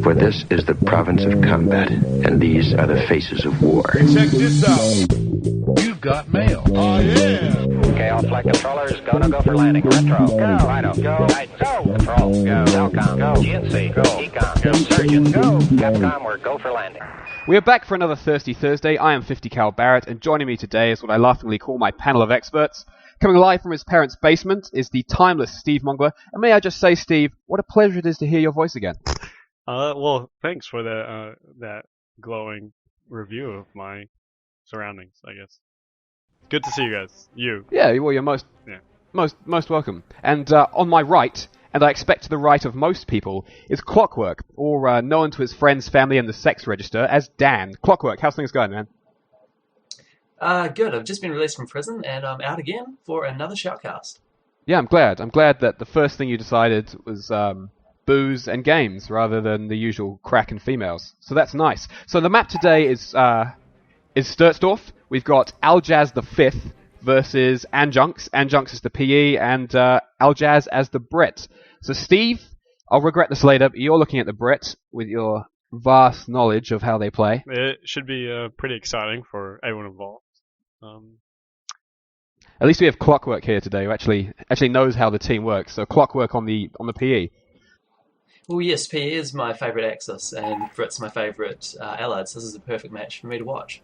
For this is the province of combat, and these are the faces of war. Check this out. You've got mail. Oh, yeah. Okay, all flight controllers, go for landing. Retro, go. Rhino, go. Right, go. Control, go. Telcom, go. GNC, go. Ecom, go. Surgeon, go. Capcom, we're go for landing. We are back for another Thirsty Thursday. I am 50 Cal Barrett, and joining me today is what I laughingly call my panel of experts. Coming live from his parents' basement is the timeless Steve Mongler. And may I just say, Steve, what a pleasure it is to hear your voice again. Well, thanks for that glowing review of my surroundings, I guess. Good to see you guys. Yeah, well, you're most welcome. And on my right, and I expect to the right of most people, is Clockwork, or known to his friends, family, and the sex register as Dan. Clockwork, how's things going, man? Good. I've just been released from prison, and I'm out again for another shoutcast. Yeah, I'm glad. I'm glad that the first thing you decided was booze and games rather than the usual crack and females. So that's nice. So the map today is Sturtsdorf. We've got Aljaz5 versus Ajunx. Ajunx is the PE and Aljaz as the Brit. So Steve, I'll regret this later, but you're looking at the Brit with your vast knowledge of how they play. It should be pretty exciting for everyone involved. At least we have Clockwork here today, who actually knows how the team works. So Clockwork on the PE. Well, yes, PE is my favourite Axis, and Brit's my favourite Allied, so this is a perfect match for me to watch.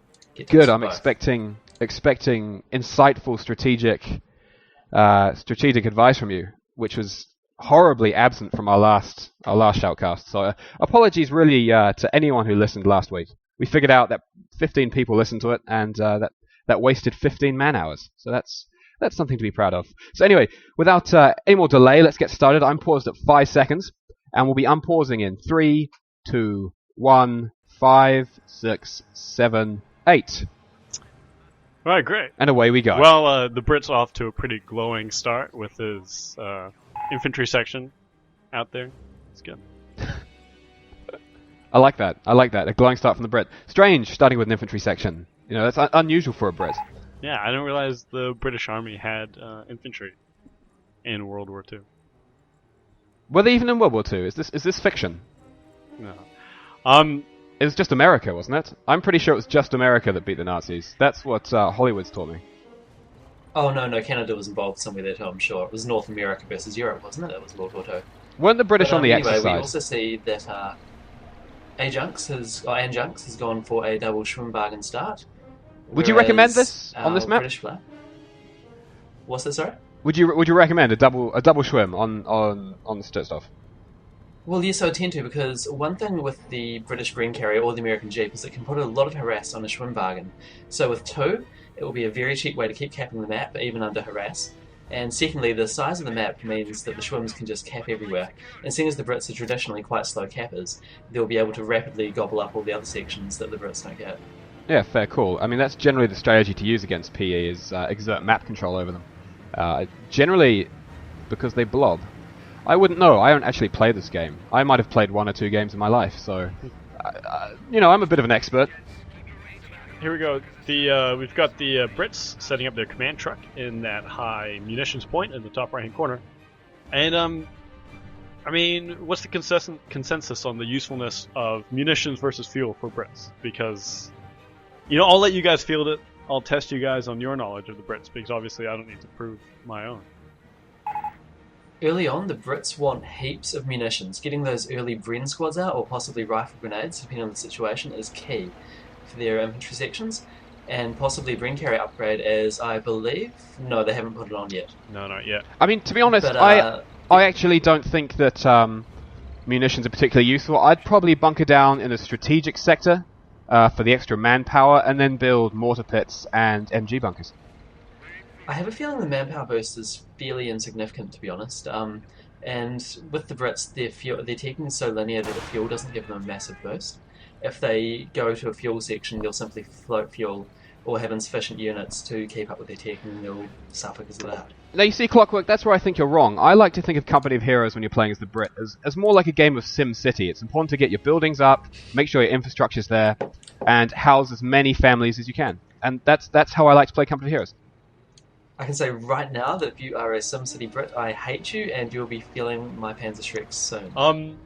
Good, I'm expecting insightful strategic advice from you, which was horribly absent from our last shoutcast. So apologies really to anyone who listened last week. We figured out that 15 people listened to it, and that wasted 15 man-hours. So that's something to be proud of. So anyway, without any more delay, let's get started. I'm paused at 5 seconds, and we'll be unpausing in 3, 2, 1, 5, 6, 7, 8. All right, great. And away we go. Well, the Brit's off to a pretty glowing start with his infantry section out there. It's good. I like that. A glowing start from the Brit. Strange, starting with an infantry section. You know, that's unusual for a Brit. Yeah, I didn't realize the British Army had infantry in World War II. Were they even in World War II? Is this fiction? No. It was just America, wasn't it? I'm pretty sure it was just America that beat the Nazis. That's what Hollywood's taught me. Oh, no, Canada was involved somewhere there too, I'm sure. It was North America versus Europe, wasn't it? That was World War II. Weren't the British on the exercise? We also see that Ajunx has gone for a double Schwimmwagen start. Would you recommend this on this map? British flag. What's that, sorry? Would you recommend a double Schwimm on the Sturtsdorf? Well, yes, I would tend to, because one thing with the British green carrier or the American Jeep is it can put a lot of harass on a Schwimmwagen. So with two, it will be a very cheap way to keep capping the map, even under harass. And secondly, the size of the map means that the Schwimms can just cap everywhere. And seeing as the Brits are traditionally quite slow cappers, they'll be able to rapidly gobble up all the other sections that the Brits don't get. Yeah, fair call. I mean, that's generally the strategy to use against PE, is exert map control over them. Generally, because they blob. I wouldn't know. I don't actually play this game. I might have played 1 or 2 games in my life, so I'm a bit of an expert. Here we go. We've got the Brits setting up their command truck in that high munitions point in the top right-hand corner. And I mean, what's the consensus on the usefulness of munitions versus fuel for Brits? Because I'll let you guys field it. I'll test you guys on your knowledge of the Brits, because obviously I don't need to prove my own. Early on, the Brits want heaps of munitions. Getting those early Bren squads out, or possibly rifle grenades, depending on the situation, is key for their infantry sections. And possibly Bren carrier upgrade, as I believe... No, they haven't put it on yet. No, not yet. I mean, to be honest, I actually don't think that munitions are particularly useful. I'd probably bunker down in a strategic sector for the extra manpower, and then build mortar pits and MG bunkers. I have a feeling the manpower boost is fairly insignificant, to be honest. And with the Brits, their teching is so linear that the fuel doesn't give them a massive boost. If they go to a fuel section, they'll simply float fuel or have insufficient units to keep up with their tech, and they'll suffer because of that. Now, you see, Clockwork, that's where I think you're wrong. I like to think of Company of Heroes when you're playing as the Brit as more like a game of Sim City. It's important to get your buildings up, make sure your infrastructure's there, and house as many families as you can. And that's how I like to play Company of Heroes. I can say right now that if you are a SimCity Brit, I hate you, and you'll be feeling my Panzer Shreks soon.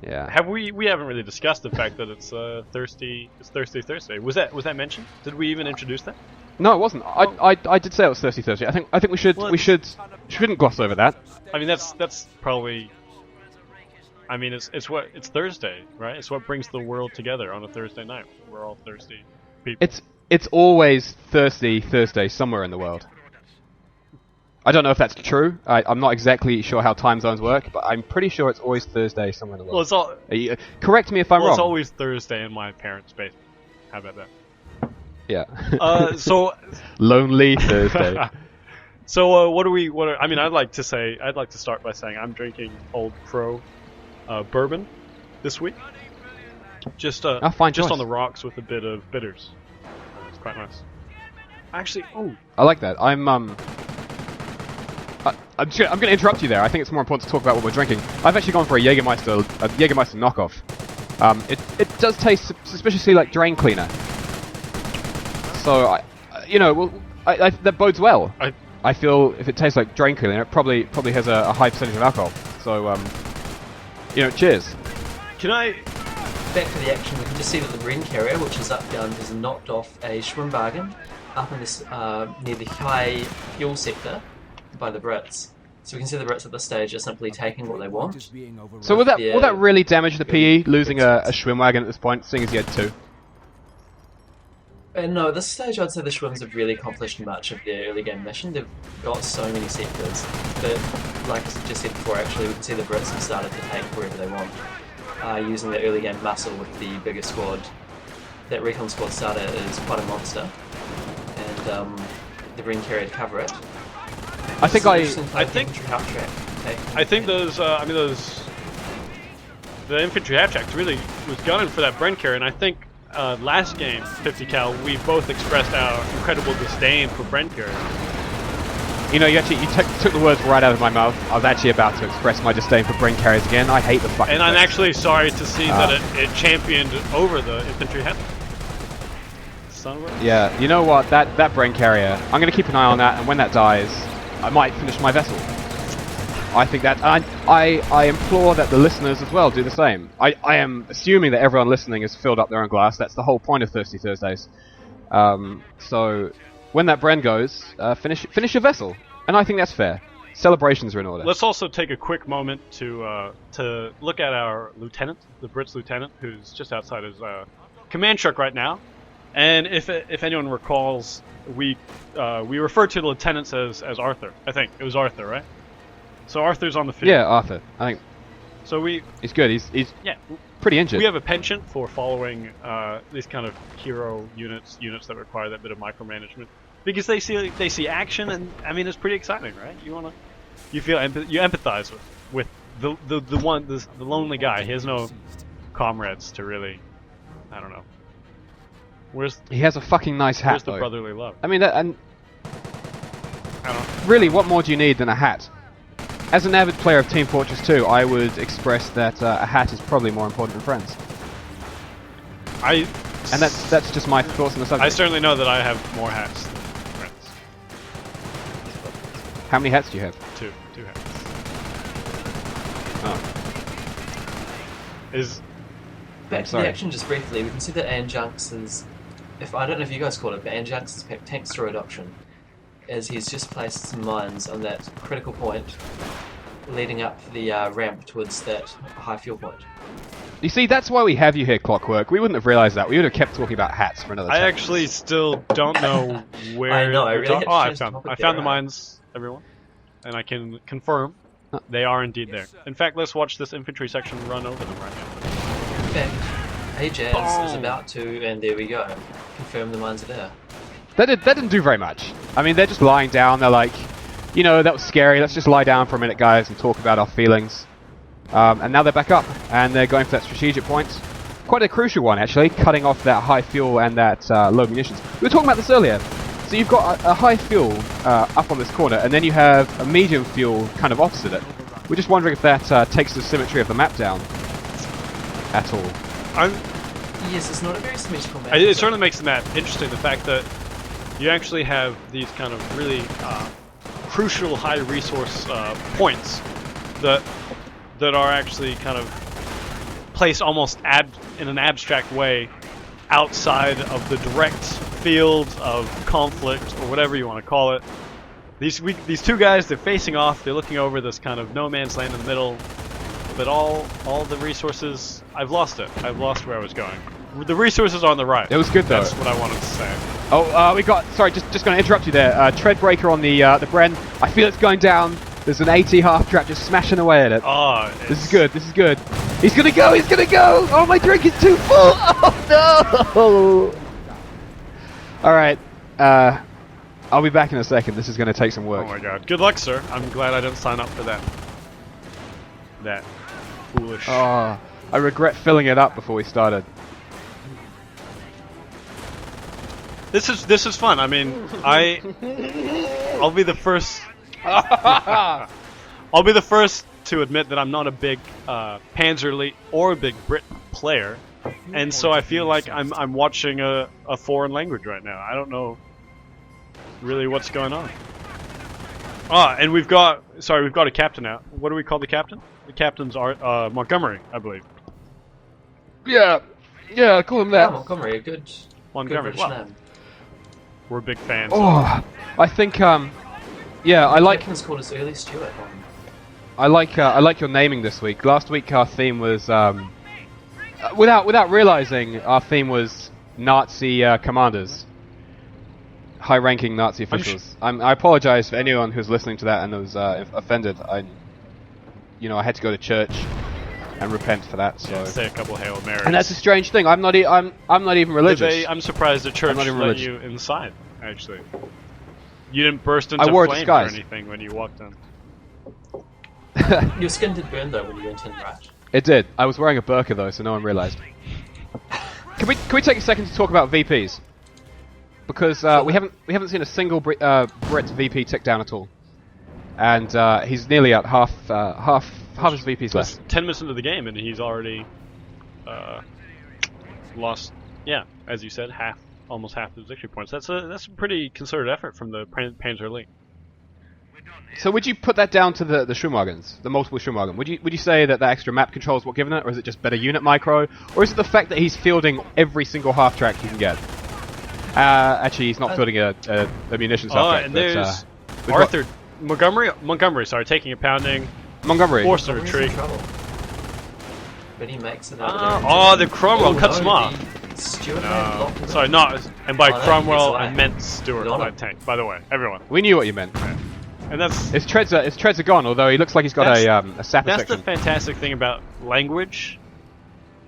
Yeah. We haven't really discussed the fact that it's Thursday. It's Thursday. Was that mentioned? Did we even introduce that? No, it wasn't. I did say it was Thursday. I think we shouldn't gloss over that. I mean, that's probably. I mean, it's Thursday, right? It's what brings the world together on a Thursday night. We're all thirsty people. It's always Thursday somewhere in the world. I don't know if that's true. I'm not exactly sure how time zones work, but I'm pretty sure it's always Thursday somewhere in the world. Well, it's correct me if I'm wrong. It's always Thursday in my parents' basement. How about that? Yeah. So Lonely Thursday. So I mean, I'd like to start by saying I'm drinking Old Crow bourbon this week. Just fine just choice. on the rocks with a bit of bitters. It's quite nice. Actually, I like that. I'm going to interrupt you there. I think it's more important to talk about what we're drinking. I've actually gone for a Jägermeister knockoff. It does taste suspiciously like drain cleaner. So that bodes well. I feel if it tastes like drain cleaner, it probably has a high percentage of alcohol. So cheers. Can I? Back to the action, we can just see that the green carrier, which is up down, has knocked off a Schwimmwagen up in this near the high fuel sector by the Brits. So we can see the Brits at this stage are simply taking what they want. So will that really damage the PE, losing a Schwimmwagen at this point, seeing as he had two? No, at this stage I'd say the Schwimms have really accomplished much of their early game mission. They've got so many sectors, but like I just said before, actually we can see the Brits have started to take wherever they want, using their early game muscle with the bigger squad. That recon squad starter is quite a monster, and the green carrier to cover it. I think the infantry half tracks really was gunning for that Bren carrier, and I think last game 50 cal we both expressed our incredible disdain for Bren carrier. You took the words right out of my mouth. I was actually about to express my disdain for Bren carriers again. I hate the fucking. And I'm actually sorry to see that it championed over the infantry half. Son of a. Yeah, you know what? That Bren carrier. I'm going to keep an eye on that, and when that dies, I might finish my vessel. I think that I implore that the listeners as well do the same. I am assuming that everyone listening has filled up their own glass. That's the whole point of Thirsty Thursdays. So when that Bren goes, finish your vessel, and I think that's fair. Celebrations are in order. Let's also take a quick moment to look at our lieutenant, the Brits lieutenant, who's just outside his command truck right now. And if anyone recalls, we referred to the lieutenants as Arthur. I think it was Arthur, right? So Arthur's on the field. Yeah, Arthur. I think. So he's good. He's pretty injured. We have a penchant for following these kind of hero units that require that bit of micromanagement, because they see action, and I mean it's pretty exciting, right? You empathize with the lonely guy. He has no comrades to really, I don't know. He has a fucking nice hat. Where's the though. brotherly love? I mean, and I don't know. Really, what more do you need than a hat? As an avid player of Team Fortress 2, I would express that a hat is probably more important than friends. And that's just my thoughts on the subject. I certainly know that I have more hats than friends. How many hats do you have? Two hats. Oh. Back to the action just briefly, we can see that Ajunx is, I don't know if you guys call it, but Ajunx is packed tanks through adoption, as he's just placed some mines on that critical point leading up the ramp towards that high fuel point. You see, that's why we have you here, Clockwork. We wouldn't have realised that. We would have kept talking about hats for another time. I actually still don't know where... I know, I really I found the mines, everyone. And I can confirm they are indeed there. In fact, let's watch this infantry section run over them right now. In fact, Ajaz is about to, and there we go, confirm the mines are there. That didn't do very much. I mean, they're just lying down. They're like, that was scary. Let's just lie down for a minute, guys, and talk about our feelings. And now they're back up, and they're going for that strategic point. Quite a crucial one, actually, cutting off that high fuel and that low munitions. We were talking about this earlier. So you've got a high fuel up on this corner, and then you have a medium fuel kind of opposite it. We're just wondering if that takes the symmetry of the map down at all. Yes, it's not a very symmetrical map. It certainly makes the map interesting, the fact that you actually have these kind of really crucial high resource points that are actually kind of placed almost in an abstract way outside of the direct field of conflict, or whatever you want to call it. These two guys, they're facing off, they're looking over this kind of no man's land in the middle, but all the resources, I've lost it. I've lost where I was going. The resources are on the right. It was good though. That's what I wanted to say. Oh, we got. Sorry, just going to interrupt you there. Treadbreaker on the Bren. I feel it's going down. There's an AT half track just smashing away at it. Oh, this is good. This is good. He's gonna go. He's gonna go. Oh, my drink is too full. Oh no. All right. I'll be back in a second. This is going to take some work. Oh my god. Good luck, sir. I'm glad I didn't sign up for that. That foolish. Oh, I regret filling it up before we started. This is fun. I mean, I'll be the first. I'll be the first to admit that I'm not a big Panzer Elite or a big Brit player, and so I feel like I'm watching a foreign language right now. I don't know really what's going on. Ah, and we've got a captain now. What do we call the captain? The captain's Montgomery, I believe. Yeah, call him that. Oh, Montgomery, a good Montgomery. British Well, name. we're big fans. Oh, I think yeah, I like. Captain's called us early Stuart. I like your naming this week. Last week our theme was without realizing our theme was Nazi commanders, high-ranking Nazi officials. I apologize for anyone who's listening to that and was offended. I had to go to church and repent for that. So say a couple Hail Marys. And that's a strange thing. I'm not even religious. I'm surprised the church let religious. you inside. Actually, you didn't burst into flames or anything when you walked in. Your skin did burn though when you went in, right? It did. I was wearing a burqa though, so no one realised. Can we take a second to talk about VPs? Because we haven't seen a single Brit VP tick down at all, and he's nearly at half his VPs left. 10 minutes into the game, and he's already lost. Yeah, as you said, almost half his victory points. That's a pretty concerted effort from the Panzer Elite. So would you put that down to the Schumwagens, the multiple Schumwagen? Would you say that the extra map control is what given it, or is it just better unit micro, or is it the fact that he's fielding every single half track he can get? Actually, he's not fielding a munitions half track. And there's Arthur Montgomery. Sorry, taking a pounding. Montgomery. Forced a retreat. But he makes it out of the Cromwell cuts him off. Stuart sorry, not. And by Cromwell, I I meant Stuart, my tank. By the way, everyone. We knew what you meant. And that's his treads are gone. Although he looks like he's got a sapper That's section. the fantastic thing about language,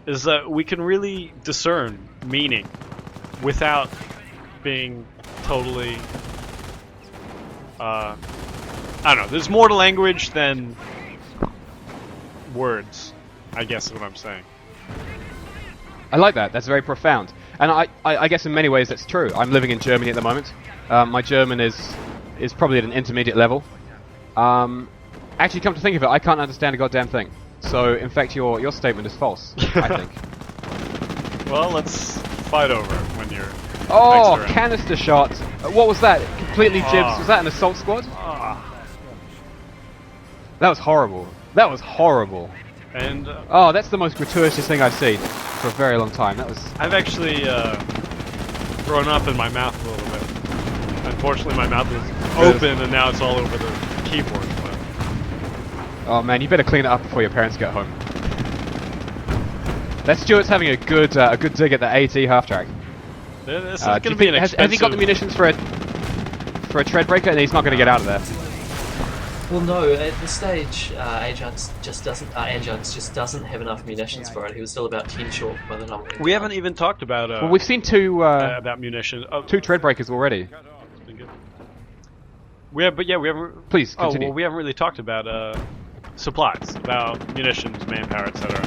is that we can really discern meaning without being totally. I don't know. There's more to language than words, I guess is what I'm saying. I like that. That's very profound. And I guess in many ways that's true. I'm living in Germany at the moment. My German is probably at an intermediate level. Actually, come to think of it, I can't understand a goddamn thing. So, in fact, your statement is false, I think. Well, let's fight over it when you're... Oh, canister shot! What was that? Completely jibs. Was that an assault squad? That was horrible. That was horrible. And oh, that's the most gratuitous thing I've seen for a very long time. That was... I've actually thrown up in my mouth a little bit. Unfortunately, my mouth was open, and now it's all over the keyboard. But... oh man, you better clean it up before your parents get home. That Stuart's having a good dig at the AT half track. This is going to be an expensive... Has he got the munitions for a treadbreaker, and he's not going to get out of there? Well, no. At this stage, Ajunx just doesn't have enough munitions for it. He was still about 10 short by the time we haven't even talked about. Well, we've seen two about munitions. Two treadbreakers already. We haven't. Please continue. Oh, well, we haven't really talked about supplies, about munitions, manpower, etc.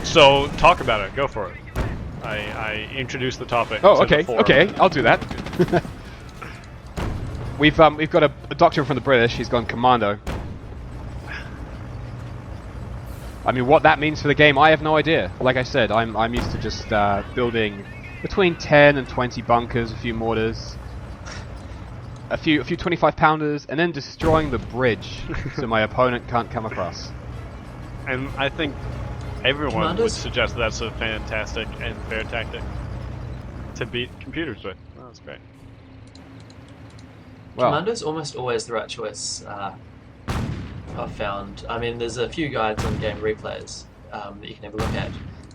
So talk about it. Go for it. I introduced the topic. Oh, okay, I'll do that. We've got a doctor from the British. He's gone commando. I mean, what that means for the game, I have no idea. Like I said, I'm used to just building between 10 and 20 bunkers, a few mortars, a few 25-pounders, and then destroying the bridge so my opponent can't come across. And I think everyone would Commanders? suggest that's a fantastic and fair tactic to beat computers with. Oh, that's great. Well, Commando's almost always the right choice, I've found. I mean, there's a few guides on game replays that you can have a look at,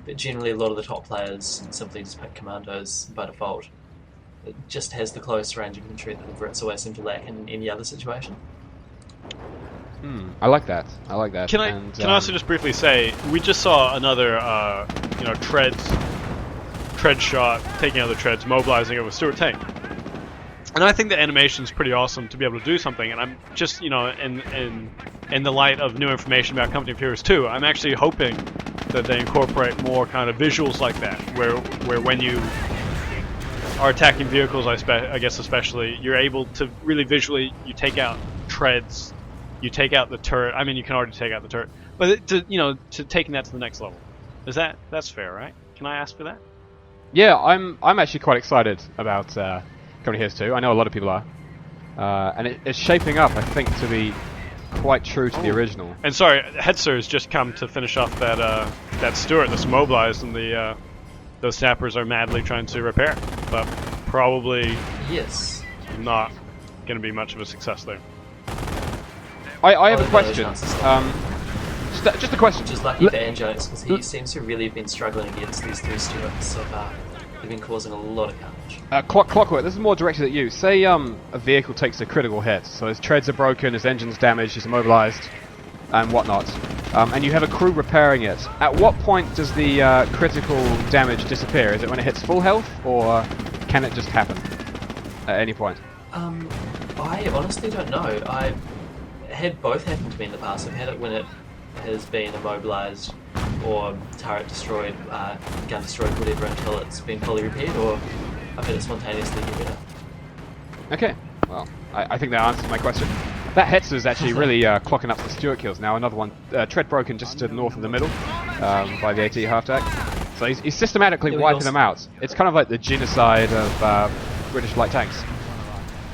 but generally a lot of the top players simply just pick Commandos by default. It just has the close range of infantry that the Brits always seem to lack in any other situation. I like that. I like that. Can I And, can I also just briefly say we just saw another tread shot taking out the treads, mobilizing of a Stuart tank, and I think the animation's pretty awesome to be able to do something. And I'm just in the light of new information about Company of Heroes 2, I'm actually hoping that they incorporate more kind of visuals like that, where when you are attacking vehicles, I guess especially, you're able to really visually, you take out treads, you take out the turret. I mean, you can already take out the turret, but to taking that to the next level, that's fair, right? Can I ask for that? Yeah, I'm actually quite excited about Company of Heroes 2. I know a lot of people are, and it's shaping up, I think, to be quite true to the original. And sorry, Hetzer has just come to finish off that Stuart that's mobilized, and those snappers are madly trying to repair, but probably Yes. not going to be much of a success there. I have a no question. chances of Just a question. Which is lucky for Ajunx, because he seems to really have been struggling against these three Stuarts so far. They've been causing a lot of damage. Clockwork, this is more directed at you. Say a vehicle takes a critical hit, so his treads are broken, his engine's damaged, he's immobilized, and whatnot, and you have a crew repairing it. At what point does the critical damage disappear? Is it when it hits full health, or can it just happen at any point? I honestly don't know. I've had both happen to me in the past. I've had it when it has been immobilized or turret destroyed, gun destroyed, whatever, until it's been fully repaired, or I've had it spontaneously get better. Okay, well, I think that answers my question. That Hetzer is actually really clocking up the Stuart kills now. Another one, tread broken just to the north of the middle by the AT half-tack. So he's systematically wiping them out. It's kind of like the genocide of British light tanks.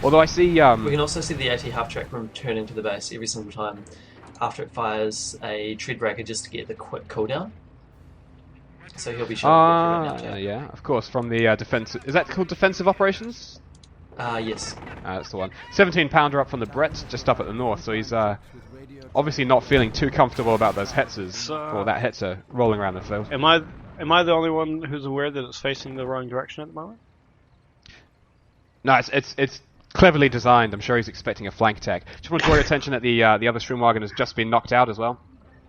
Although I see... We can also see the AT half-track returning to the base every single time after it fires a tread breaker just to get the quick cooldown. So he'll be showing right now, yeah, of course, from the defensive... Is that called defensive operations? Yes. That's the one. 17-pounder up from the Brett, just up at the north, so he's obviously not feeling too comfortable about those Hetzers, or that Hetzer rolling around the field. Am I the only one who's aware that it's facing the wrong direction at the moment? No, it's cleverly designed. I'm sure he's expecting a flank attack. Just want to draw your attention that the other Schwimmwagen has just been knocked out as well.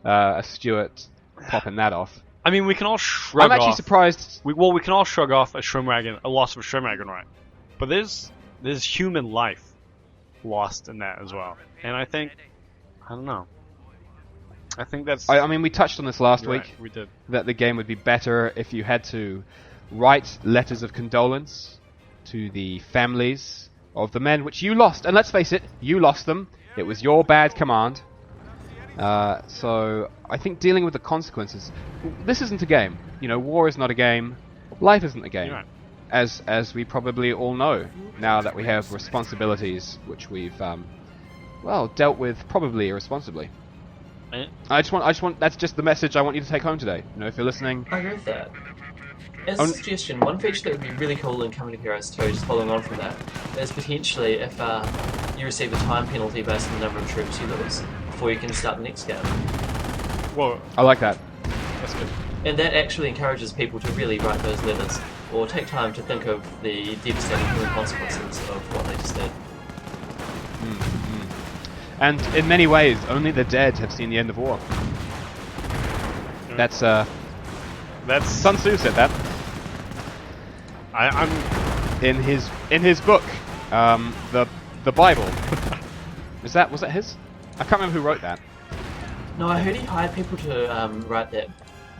A Stuart popping that off. I mean, we can all shrug off... I'm actually surprised... We can all shrug off a Schwimmwagen, a loss of a Schwimmwagen, right? But there's human life lost in that as well. And I don't know. I think that's... I mean, we touched on this last week. Right, we did. That the game would be better if you had to write letters of condolence to the families of the men which you lost. And let's face it, you lost them. It was your bad command. So I think dealing with the consequences... This isn't a game. You know, war is not a game. Life isn't a game. You're right. As we probably all know, now that we have responsibilities which we've, dealt with probably irresponsibly. I just want, that's just the message I want you to take home today. You know, if you're listening... I agree with that. As a suggestion, one feature that would be really cool in Company of Heroes 2, just following on from that, is potentially if you receive a time penalty based on the number of troops you lose before you can start the next game. Whoa. I like that. That's good. And that actually encourages people to really write those letters, or take time to think of the devastating human consequences of what they just did. And in many ways, only the dead have seen the end of war. That's Sun Tzu said that. I'm in his book, the Bible. was that his? I can't remember who wrote that. No, I heard he hired people to write that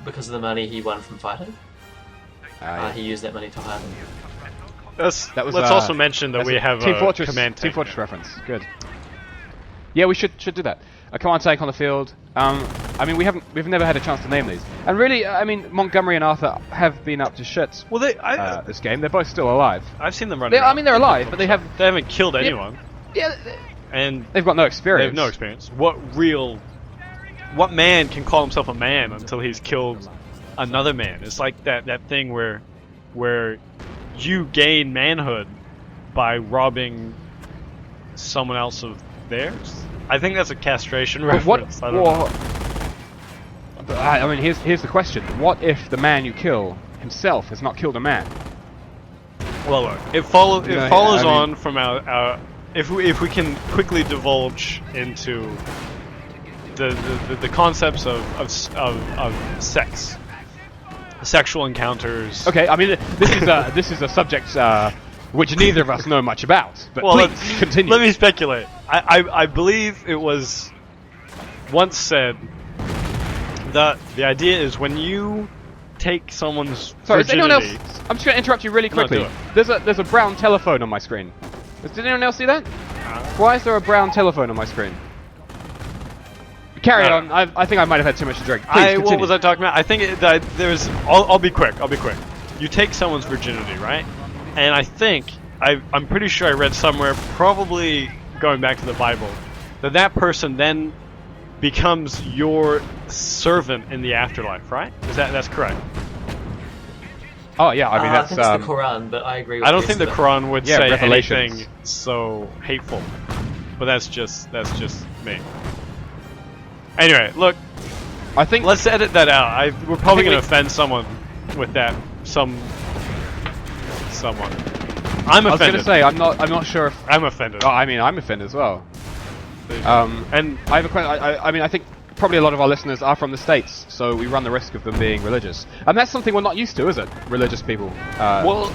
because of the money he won from fighting. Yeah. He used that money to hire them. let's also mention that we have Team a Fortress, command Team tank Fortress now. reference. Good. Yeah, we should do that. A command tank on the field. I mean, we've never had a chance to name these. And really, I mean, Montgomery and Arthur have been up to shit. Well, this game. They're both still alive. I've seen them running. I mean, they're alive, but they haven't killed anyone. Yeah, and they've got no experience. They have no experience. What real what man can call himself a man until he's killed another man? It's like that thing where you gain manhood by robbing someone else of theirs. I think that's a castration reference. I don't know. I mean, here's the question: what if the man you kill himself has not killed a man? Well, look, it follows I mean, on from our if we can quickly divulge into the concepts of sex, sexual encounters. Okay, I mean, this is a subject which neither of us know much about. But Well, please continue. Let me speculate. I believe it was once said that the idea is when you take someone's Sorry, is anyone virginity. else? I'm just going to interrupt you really No, quickly. do it. There's a brown telephone on my screen. Did anyone else see that? Why is there a brown telephone on my screen? Carry on. I think I might have had too much to drink. Please continue. What was I talking about? I think there's. I'll be quick. You take someone's virginity, right? And I think I'm pretty sure I read somewhere, probably going back to the Bible, that person then becomes your servant in the afterlife, right? That's correct? Oh yeah, I mean I that's. think it's the Quran, but I agree with I don't the think the rest of Quran would Yeah, say Revelations. anything so hateful, but that's just me. Anyway, look, I think. let's edit that out. We're probably think going we- to offend someone with that. Someone. I'm I was going offended. to say I'm not sure if. I'm offended. Oh, I mean I'm offended as well. And I have a question. I mean I think probably a lot of our listeners are from the States, so we run the risk of them being religious, and that's something we're not used to, is it? Religious people. well,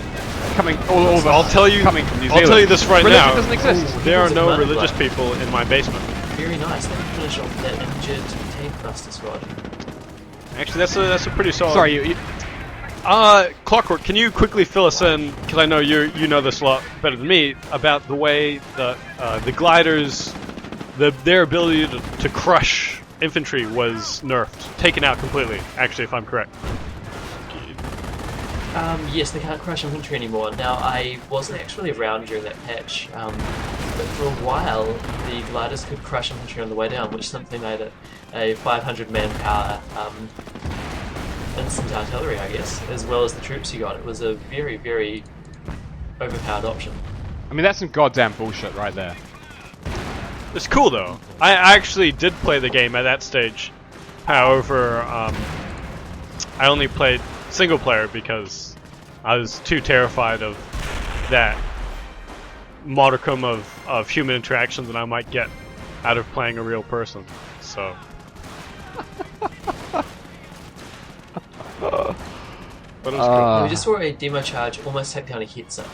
Coming all of us. I'll tell you. Coming from New I'll Zealand. tell you this right Religion now. doesn't exist. There are It's no money, religious right? people in my basement. Very nice. Let me finish off that injured teeth buster squad. Actually, that's a pretty solid. Sorry, you Clockwork, can you quickly fill us in, because I know you know this a lot better than me, about the way that the gliders, their ability to crush infantry was nerfed, taken out completely, actually, if I'm correct. Yes, they can't crush infantry anymore. Now, I wasn't actually around during that patch, but for a while, the gliders could crush infantry on the way down, which simply made it a 500 manpower instant artillery, I guess, as well as the troops you got. It was a very, very overpowered option. I mean that's some goddamn bullshit right there. It's cool, though. I actually did play the game at that stage. However, I only played single player because I was too terrified of that modicum of human interaction that I might get out of playing a real person. So. But it was cool. We just saw a demo charge almost take down a Hetzer,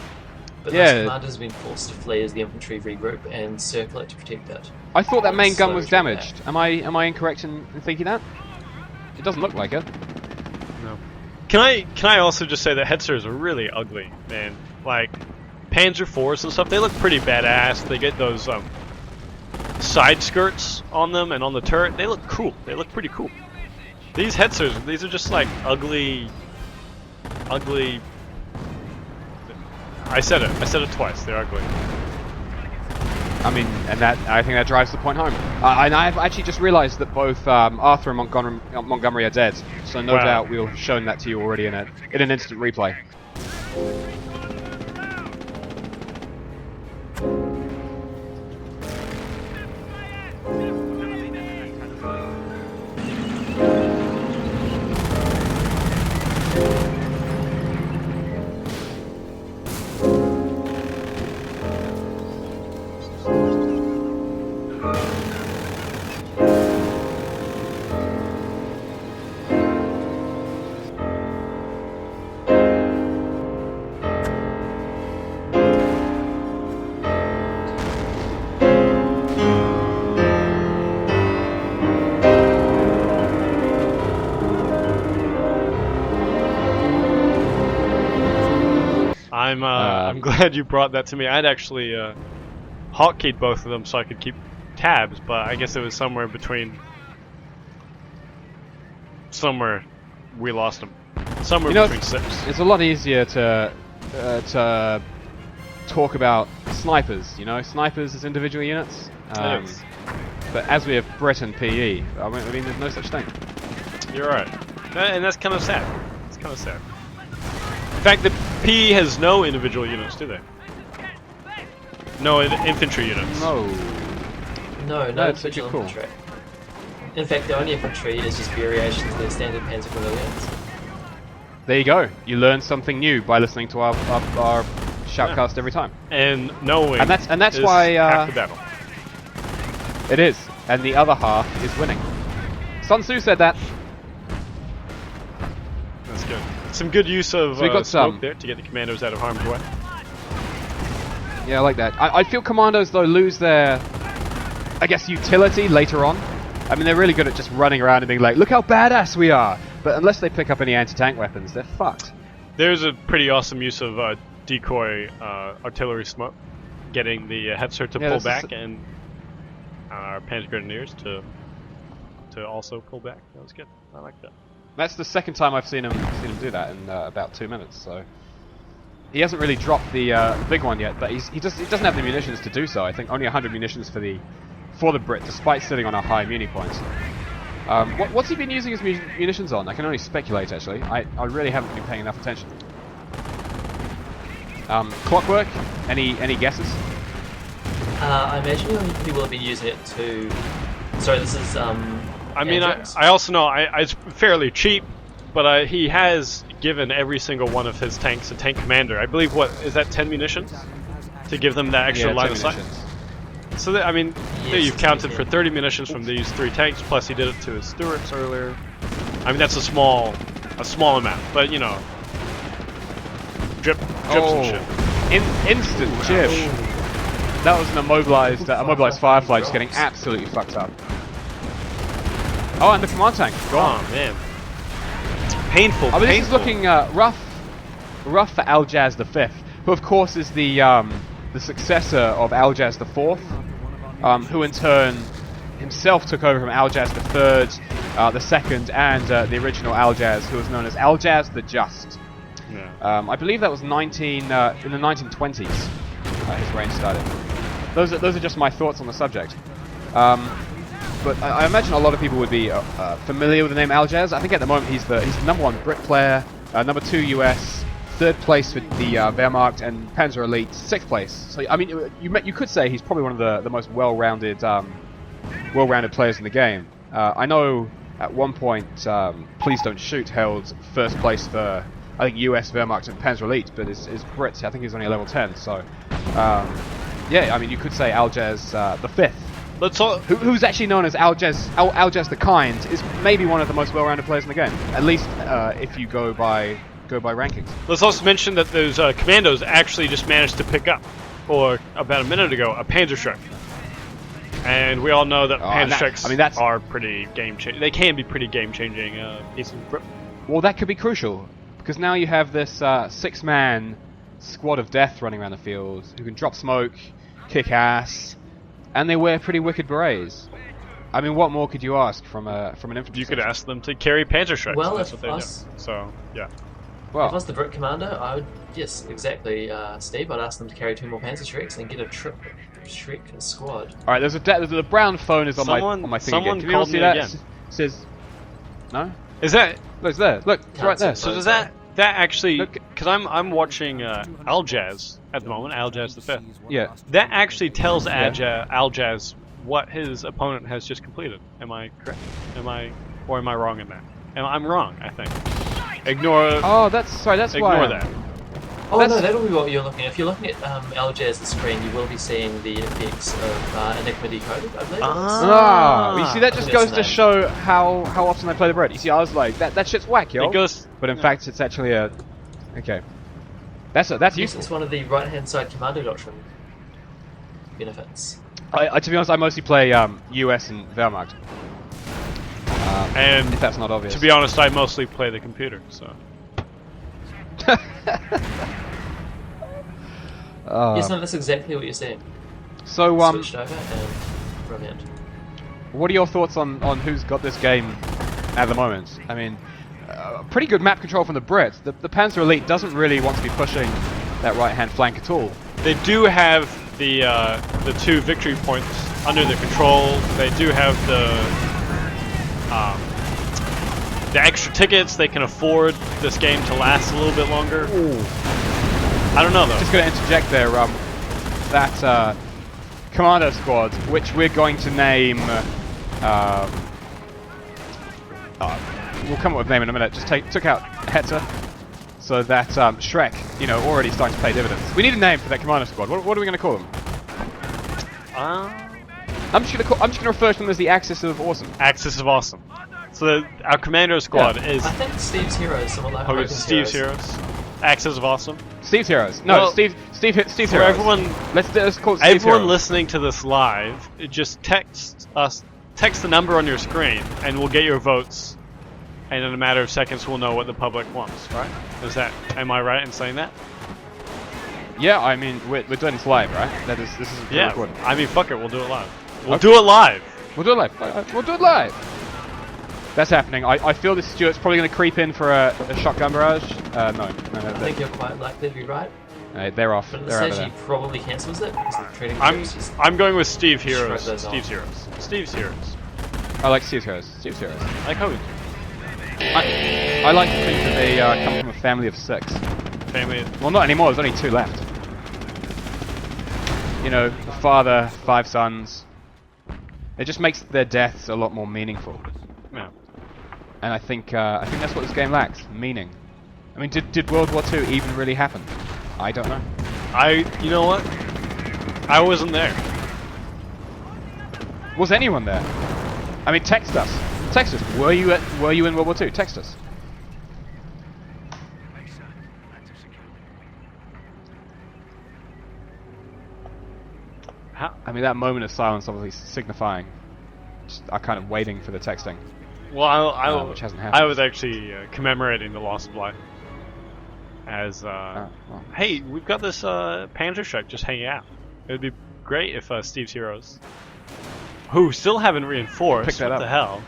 but Yeah. those commanders have been forced to flee as the infantry regroup and circle it to protect it. I thought that main gun Slow was retreat damaged. Am I incorrect in thinking that? It doesn't look like it. No. Can I also just say that Hetzers are really ugly, man. Like Panzer IVs and stuff, they look pretty badass. They get those side skirts on them and on the turret. They look cool. They look pretty cool. These Hetzers, these are just like ugly. I said it twice. They're ugly. I mean, and I think that drives the point home. And I've actually just realised that both Arthur and Montgomery are dead, so no Wow. doubt we'll have shown that to you already in an instant replay. I'm glad you brought that to me. I'd actually hotkeyed both of them so I could keep tabs, but I guess it was somewhere between. Somewhere we lost them. Somewhere between sips. It's a lot easier to talk about snipers, snipers as individual units. It is. But as we have Brit and PE, I mean, there's no such thing. You're right. And that's kind of sad. It's kind of sad. In fact, the PE has no individual units, do they? No infantry units. No. No That's individual cool. infantry. In fact, the only infantry is just variations of their standard Panzer Grenadiers. There you go. You learn something new by listening to our shoutcast every time. And knowing And that's is why half the battle. it is. And the other half is winning. Sun Tzu said that. That's good. Some good use of So we got smoke some. there to get the commandos out of harm's way. Yeah, I like that. I feel commandos though lose their, I guess, utility later on. I mean, they're really good at just running around and being like, look how badass we are. But unless they pick up any anti-tank weapons, they're fucked. There's a pretty awesome use of decoy artillery smoke, getting the Hetzer to pull back and our Panzer Grenadiers to also pull back. That was good. I like that. That's the second time I've seen him do that in about 2 minutes. So he hasn't really dropped the big one yet, but he doesn't have the munitions to do so. I think only 100 munitions for the Brit, despite sitting on a high muni point. What's he been using his munitions on? I can only speculate, actually. I really haven't been paying enough attention. Clockwork? Any guesses? I imagine he will have been using it to... Sorry, this is... I mean, Ajunx. I also know it's fairly cheap, but he has given every single one of his tanks a tank commander. I believe, what, is that 10 munitions? To give them that extra line of sight? So, I mean, Yes, you've it's counted for easy. 30 munitions from these 3 tanks, plus he did it to his Stuarts earlier. I mean, that's a small amount, but, you know, drips and shit. Instant chip. That was an immobilized Firefly just getting absolutely fucked up. Oh, and the command tank gone. Oh, man. Painful, I mean, this is painful. looking rough for Aljaz5, who of course is the successor of Aljaz4, who in turn himself took over from Aljaz3, the second, and the original Aljaz, who was known as Aljaz the Just. Yeah. I believe that was in the 1920s. His reign started. Those are just my thoughts on the subject. But I imagine a lot of people would be familiar with the name Aljaz. I think at the moment he's the number 1 Brit player, number 2 US, 3rd place with the Wehrmacht, and Panzer Elite 6th place. So I mean, you could say he's probably one of the most well-rounded players in the game. I know at one point Please Don't Shoot held 1st place for I think US, Wehrmacht, and Panzer Elite, but his Brit, I think he's only a level 10. So yeah, I mean you could say Aljaz the 5th. Who's actually known as Aljaz the Kind, is maybe one of the most well-rounded players in the game. At least if you go by rankings. Let's also mention that those commandos actually just managed to pick up, or about a minute ago, a Panzerschreck. And we all know that Panzerschrecks are pretty game-changing. They can be pretty game-changing pieces of equipment. Well, that could be crucial, because now you have this 6-man squad of death running around the field, who can drop smoke, kick ass, and they wear pretty wicked berets. I mean, what more could you ask from an infantry? You could ask them to carry Panzerschrecks. Well, that's if what they us- do. So, yeah. If I was the Brit commander, I would, yes, exactly, Steve, I'd ask them to carry 2 more Panzerschrecks and get a Shrek squad. Alright, there's a brown phone is on my thing someone again. Can you all called see me that? again. Says, no? Is that... Look, it's there. Look, it's right there. So does that actually... Because I'm watching Aljaz at the moment, Aljaz the 5th. Yeah. That actually tells Aljaz what his opponent has just completed. Am I correct? Am I wrong in that? I'm wrong, I think. Ignore... Oh, that's why. Ignore that. Oh no, that'll be what you're looking at. If you're looking at Aljaz the screen, you will be seeing the effects of Enigma Decoded, I believe. You see, that just I think goes that's the to name. show how often they play the Brit. You see, I was like, that shit's whack, yo. It goes... But in fact, it's actually a... Okay. That's Yes, useful. it's one of the right-hand side commando doctrine benefits. To be honest, I mostly play US and Wehrmacht. And if that's not obvious. to be honest, I mostly play the computer, so... Yes, no, that's exactly what you're saying. So, Switched over and brilliant. what are your thoughts on who's got this game at the moment? I mean, pretty good map control from the Brits. The Panzer Elite doesn't really want to be pushing that right-hand flank at all. They do have the 2 victory points under their control. They do have the extra tickets. They can afford this game to last a little bit longer. Ooh. I don't know though. Just going to interject there. That Commander Squad, which we're going to name. We'll come up with a name in a minute. Just took out Hector, so that Shrek, already starting to pay dividends. We need a name for that Commander Squad. What are we going to call them? I'm just going to refer to them as the Axis of Awesome. Axis of Awesome. So our Commando Squad is. I think Steve's Heroes, someone like Hogan's Steve's Heroes. Axis of Awesome. Steve's Heroes. No, Well, Steve's For Heroes. everyone, Let's call it Steve's everyone Heroes. listening to this live, just text the number on your screen, and we'll get your votes. And in a matter of seconds, we'll know what the public wants. Right? Am I right in saying that? Yeah, I mean, we're doing this live, right? This is Yeah. recorded. I mean, fuck it, we'll do it live. We'll do it live. We'll do it live. We'll do it live. That's happening. I feel this Stuart's probably going to creep in for a shotgun barrage. No. I think you're quite likely to be right. They're off. But it They're over says there. he probably cancels it because the trading groups just I'm going with Steve Heroes. Shrug those off. Steve's Heroes. Steve's Heroes. I like Steve's Heroes. Steve's Heroes. Like Hogan. I like to think that they come from a family of 6. Family. Well, not anymore. There's only 2 left. The father, 5 sons. It just makes their deaths a lot more meaningful. Yeah. And I think that's what this game lacks: meaning. I mean, did World War II even really happen? I don't know. You know what? I wasn't there. Was anyone there? I mean, text us. Text us. Were you in World War II? Text us. I mean, that moment of silence obviously signifying just kind of waiting for the texting. Well, which hasn't happened. I was actually commemorating the loss of life. As well. hey, we've got this Panzer Shrek just hanging out. It would be great if Steve's Heroes, who still haven't reinforced, Pick that what up. the hell?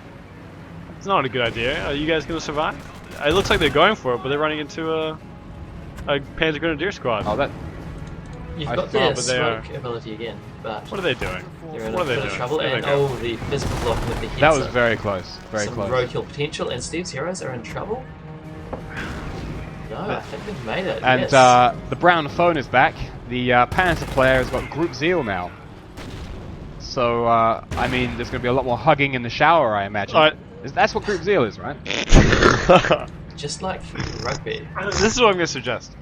It's not a good idea. Are you guys gonna survive? It looks like they're going for it, but they're running into a Panzer Grenadier squad. Oh, that. You've I got thought, their but they are- smoke ability again, but What are they doing? they're in What a are they bit of doing? trouble. There And they go. the physical block with the heads That was up. very close. Very Some close. roadkill potential, and Steve's Heroes are in trouble. No, I think they've made it. And yes. the brown phone is back. The Panzer player has got group zeal now. So, I mean, there's going to be a lot more hugging in the shower, I imagine. Alright. That's what group zeal is, right? Just like rugby, This is what I'm gonna suggest.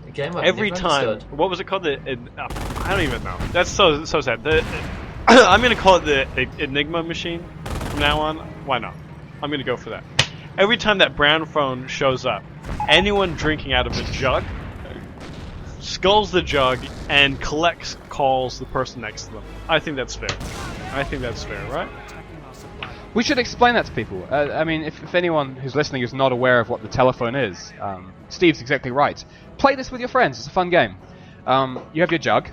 a game I've Every never time, understood. what was it called? I don't even know. That's so sad. I'm gonna call it the Enigma machine from now on. Why not? I'm gonna go for that. Every time that brown phone shows up, anyone drinking out of a jug sculls the jug and calls the person next to them. I think that's fair. Right? We should explain that to people. I mean, if anyone who's listening is not aware of what the telephone is, Steve's exactly right. Play this with your friends. It's a fun game. You have your jug.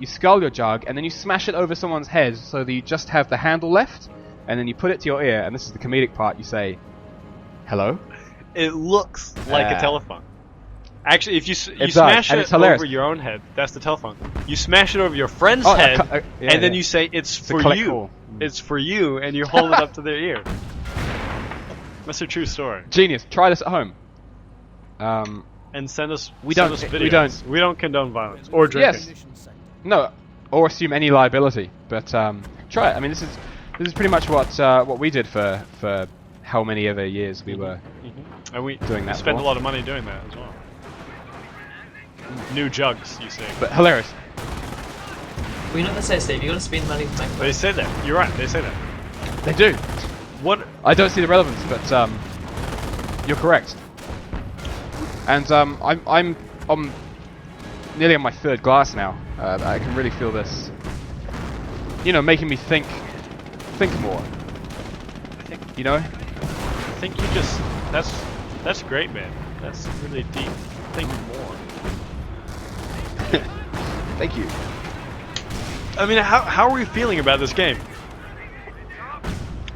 You scull your jug, and then you smash it over someone's head so that you just have the handle left, and then you put it to your ear, and this is the comedic part. You say, "Hello." It looks like a telephone. Actually, if you does, smash and it it's hilarious. over your own head, that's the telephone. You smash it over your friend's Oh, head, yeah, and then yeah. you say it's a for collect you. call. It's for you, and you hold it up to their ear. That's a true story. Genius. Try this at home. And send us videos. We don't condone violence or drinking. Yes. No, or assume any liability. But try it. I mean, this is pretty much what we did for how many ever years we were And we doing that. spent for. a lot of money doing that as well. New jugs, you say? But hilarious. Well, you know what they say, Steve? You got to spend money to make They money. say that. You're right. They say that. They do. What? I don't see the relevance, but you're correct. And I'm nearly on my 3rd glass now. I can really feel this, making me think more. I think you just. That's great, man. That's really deep. Think more. Thank you. I mean, how are we feeling about this game?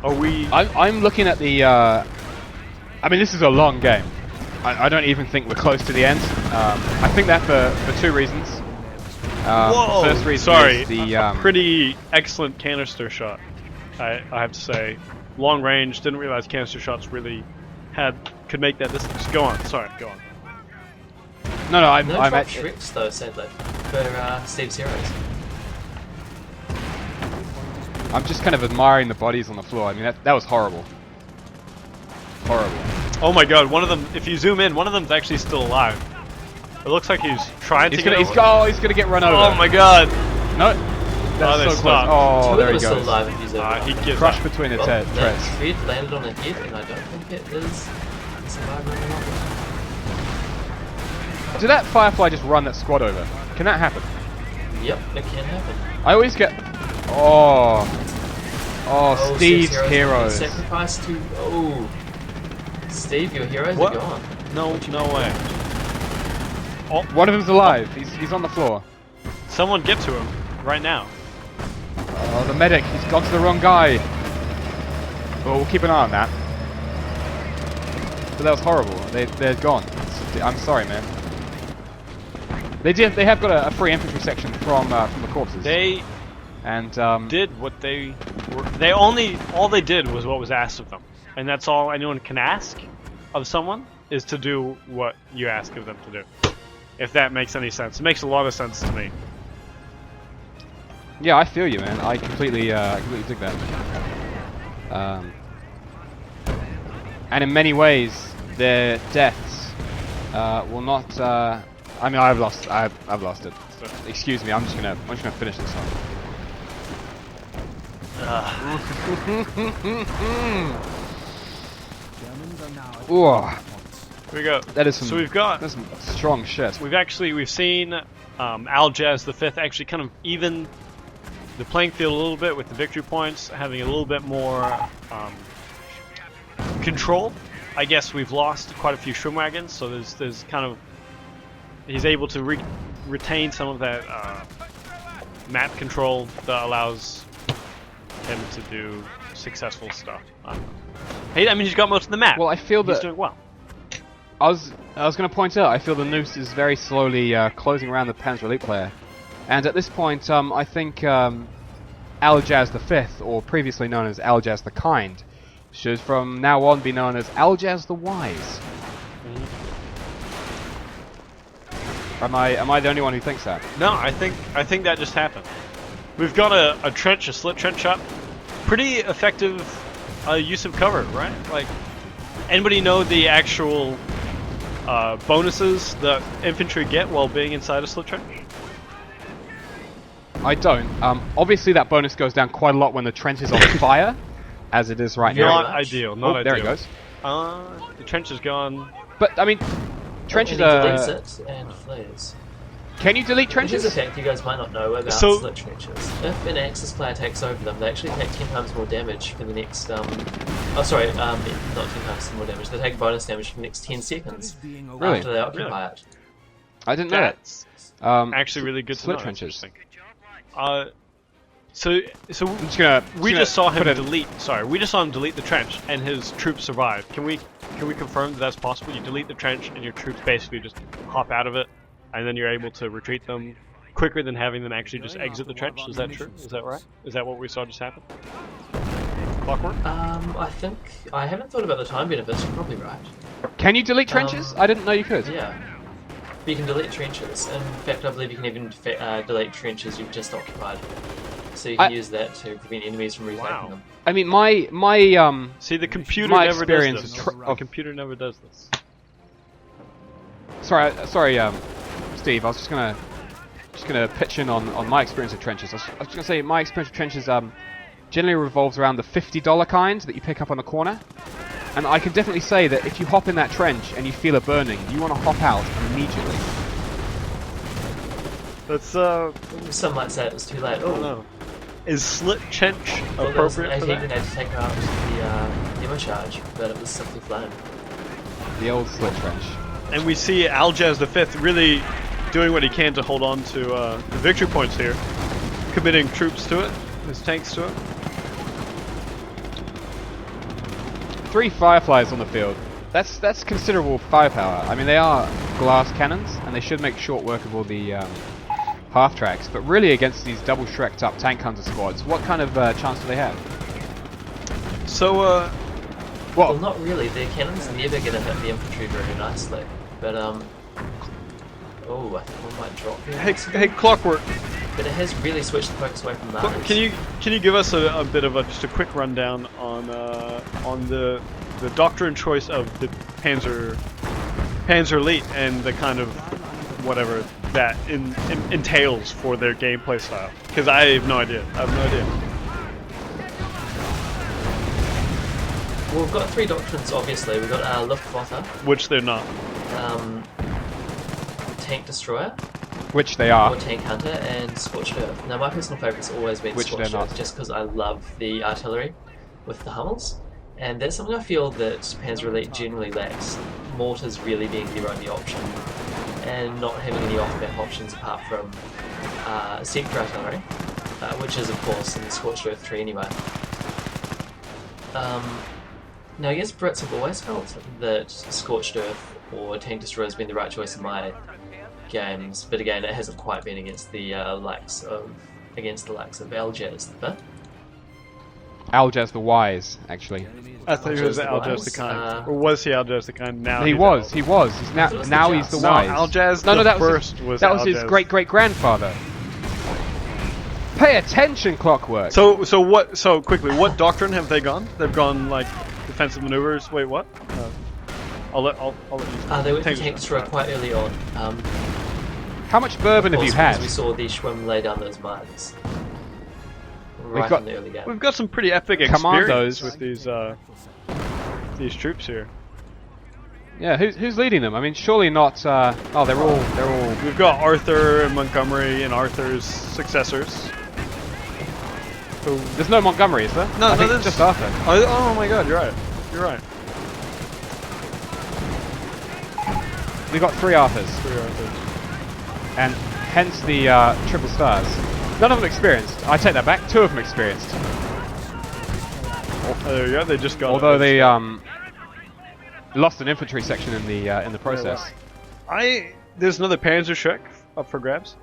Are we? I'm looking at the. I mean, this is a long game. I don't even think we're close to the end. I think that for 2 reasons. Whoa! First reason Sorry, is the pretty excellent canister shot. I have to say, long range. Didn't realize canister shots really could make that distance. Go on. Sorry, go on. no, I'm No I'm drop at, Shreks though, sadly, for Steve's heroes. I'm just kind of admiring the bodies on the floor. I mean, that was horrible. Horrible. Oh my God! One of them. If you zoom in, one of them's actually still alive. It looks like he's trying to get over. He's gonna get run over. Oh my God! No. That's they so close. stopped. Oh, Two there of he them are still goes. alive if he's over. He gives Crushed up. between the Well, treads. that tread landed on a head, and I don't think it is a survivor any longer. Did that Firefly just run that squad over? Can that happen? Yep, it can happen. I always get... Oh, Steve's Steve's heroes. Sacrifice to... Oh. Steve, your heroes What? are gone. No way. One of them's alive. He's on the floor. Someone get to him right now. Oh, the medic. He's gone to the wrong guy. Well, we'll keep an eye on that. But that was horrible. They're gone. I'm sorry, man. They have got a free infantry section from the corpses. They did what they were. All they did was what was asked of them, and that's all anyone can ask of someone is to do what you ask of them to do. If that makes any sense, it makes a lot of sense to me. Yeah, I feel you, man. I completely dig that. And in many ways, their deaths will not. I mean, I've lost it. So, excuse me. I'm just gonna finish this one. Ooh, Here we go. that is some. So we've got. That's some strong shit. We've seen Aljaz5 actually kind of even the playing field a little bit with the victory points, having a little bit more control. I guess we've lost quite a few Schwimmwagons, so there's kind of he's able to retain some of that map control that allows him to do successful stuff. I mean, he's got most of the map. Well, I feel he's that doing well. I was going to point out. I feel the noose is very slowly closing around the Panzer Elite player, and at this point, I think Aljaz5, or previously known as Aljaz the Kind, should from now on be known as Aljaz the Wise. Am I the only one who thinks that? No, I think that just happened. We've got a slit trench up. Pretty effective use of cover, right? Like, anybody know the actual bonuses that infantry get while being inside a slit trench? I don't. Obviously, that bonus goes down quite a lot when the trench is on fire, as it is right Not now. ideal. Not ideal. There it goes. The trench is gone. But I mean, trenches And he are. deletes it and flares. Can you delete Which is trenches? a fact you guys might not know about So- slit trenches. If an Axis player takes over them, they actually take 10 times more damage for the next, not 10 times more damage, they take bonus damage for the next 10 seconds Really? after they occupy it. I didn't know that. That's Actually, really good to slit know. trenches. So I'm just gonna. we just saw him put it- delete. Sorry, we just saw him delete the trench, and his troops survived. Can we confirm that that's possible? You delete the trench, and your troops basically just hop out of it, and then you're able to retreat them quicker than having them actually just exit the trench. Is that true? Is that right? Is that what we saw just happen? Clockwork? I think, I haven't thought about the time benefits, you're probably right. Can you delete trenches? I didn't know you could. Yeah. But you can delete trenches. In fact, I believe you can even delete trenches you've just occupied. So you can use that to prevent enemies from retaking them. I mean, my See, the computer my never experience does is this. The computer never does this. sorry, Steve. I was just gonna pitch in on my experience of trenches. I was just gonna say my experience of trenches generally revolves around the $50 kind that you pick up on the corner, and I can definitely say that if you hop in that trench and you feel a burning, you want to hop out immediately. That's Some might say it was too late. I don't know. Is slit trench Well, there was an appropriate for 18 that? had to take out the demo charge, but it was simply flame. The old slit trench. And we see Aljaz5 really doing what he can to hold on to the victory points here, committing troops to it, his tanks to it. 3 Fireflies on the field. That's considerable firepower. I mean, they are glass cannons, and they should make short work of all the half tracks, but really against these double shreked up tank hunter squads, what kind of chance do they have? So, Well, not really. Their cannons never going to hit the infantry very nicely. But, oh, I think one might drop here. hey, Clockwork, But it has really switched the focus away from Mars. can you give us a bit of just a quick rundown on the doctrine choice of the Panzer Elite and the kind of whatever that entails for their gameplay style? Because I have no idea. Well, we've got 3 doctrines, obviously. We've got Luftwaffe, Which they're not. Tank Destroyer, Which they are. or Tank Hunter, and Scorched Earth. Now, my personal favourite has always been Which Scorched they're Earth, not. just because I love the artillery with the Hummels. And that's something I feel that Panzer Elite generally lacks. Mortars really being their only option, and not having any off-map options apart from sector artillery, which is of course in the Scorched Earth tree anyway. Now I guess Brits have always felt that Scorched Earth or Tank Destroyer has been the right choice in my games, but again it hasn't quite been against the likes of Aljaz5. Aljaz the Wise, actually. I thought he was Aljaz the Kind. Or was he Aljaz the Kind? Now He he's was. Aljaz. He's now he's the No, Wise. Aljaz No, the that first was his Aljaz. great-great-grandfather. Pay attention, Clockwork. So quickly, what doctrine have they gone? They've gone like defensive maneuvers. Wait, what? I'll let you. They went for Tank Tank Destroyer quite early on. How much bourbon have you had? We saw the Schwimm lay down those mines. Right got- in the early game. We've got some pretty epic Commandos. experience with these troops here. Yeah, who's leading them? I mean, surely not. They're all. We've got Arthur and Montgomery and Arthur's successors. There's no Montgomery, is there? No, I think there's it's just Arthur. Oh my God, you're right. You're right. We got 3 Arthurs, Three Arthurs. and hence the triple stars. None of them experienced. I take that back. 2 of them experienced. Oh, there you go. They just got. Although they lost an infantry section in the process. There's another Panzer Shrek up for grabs.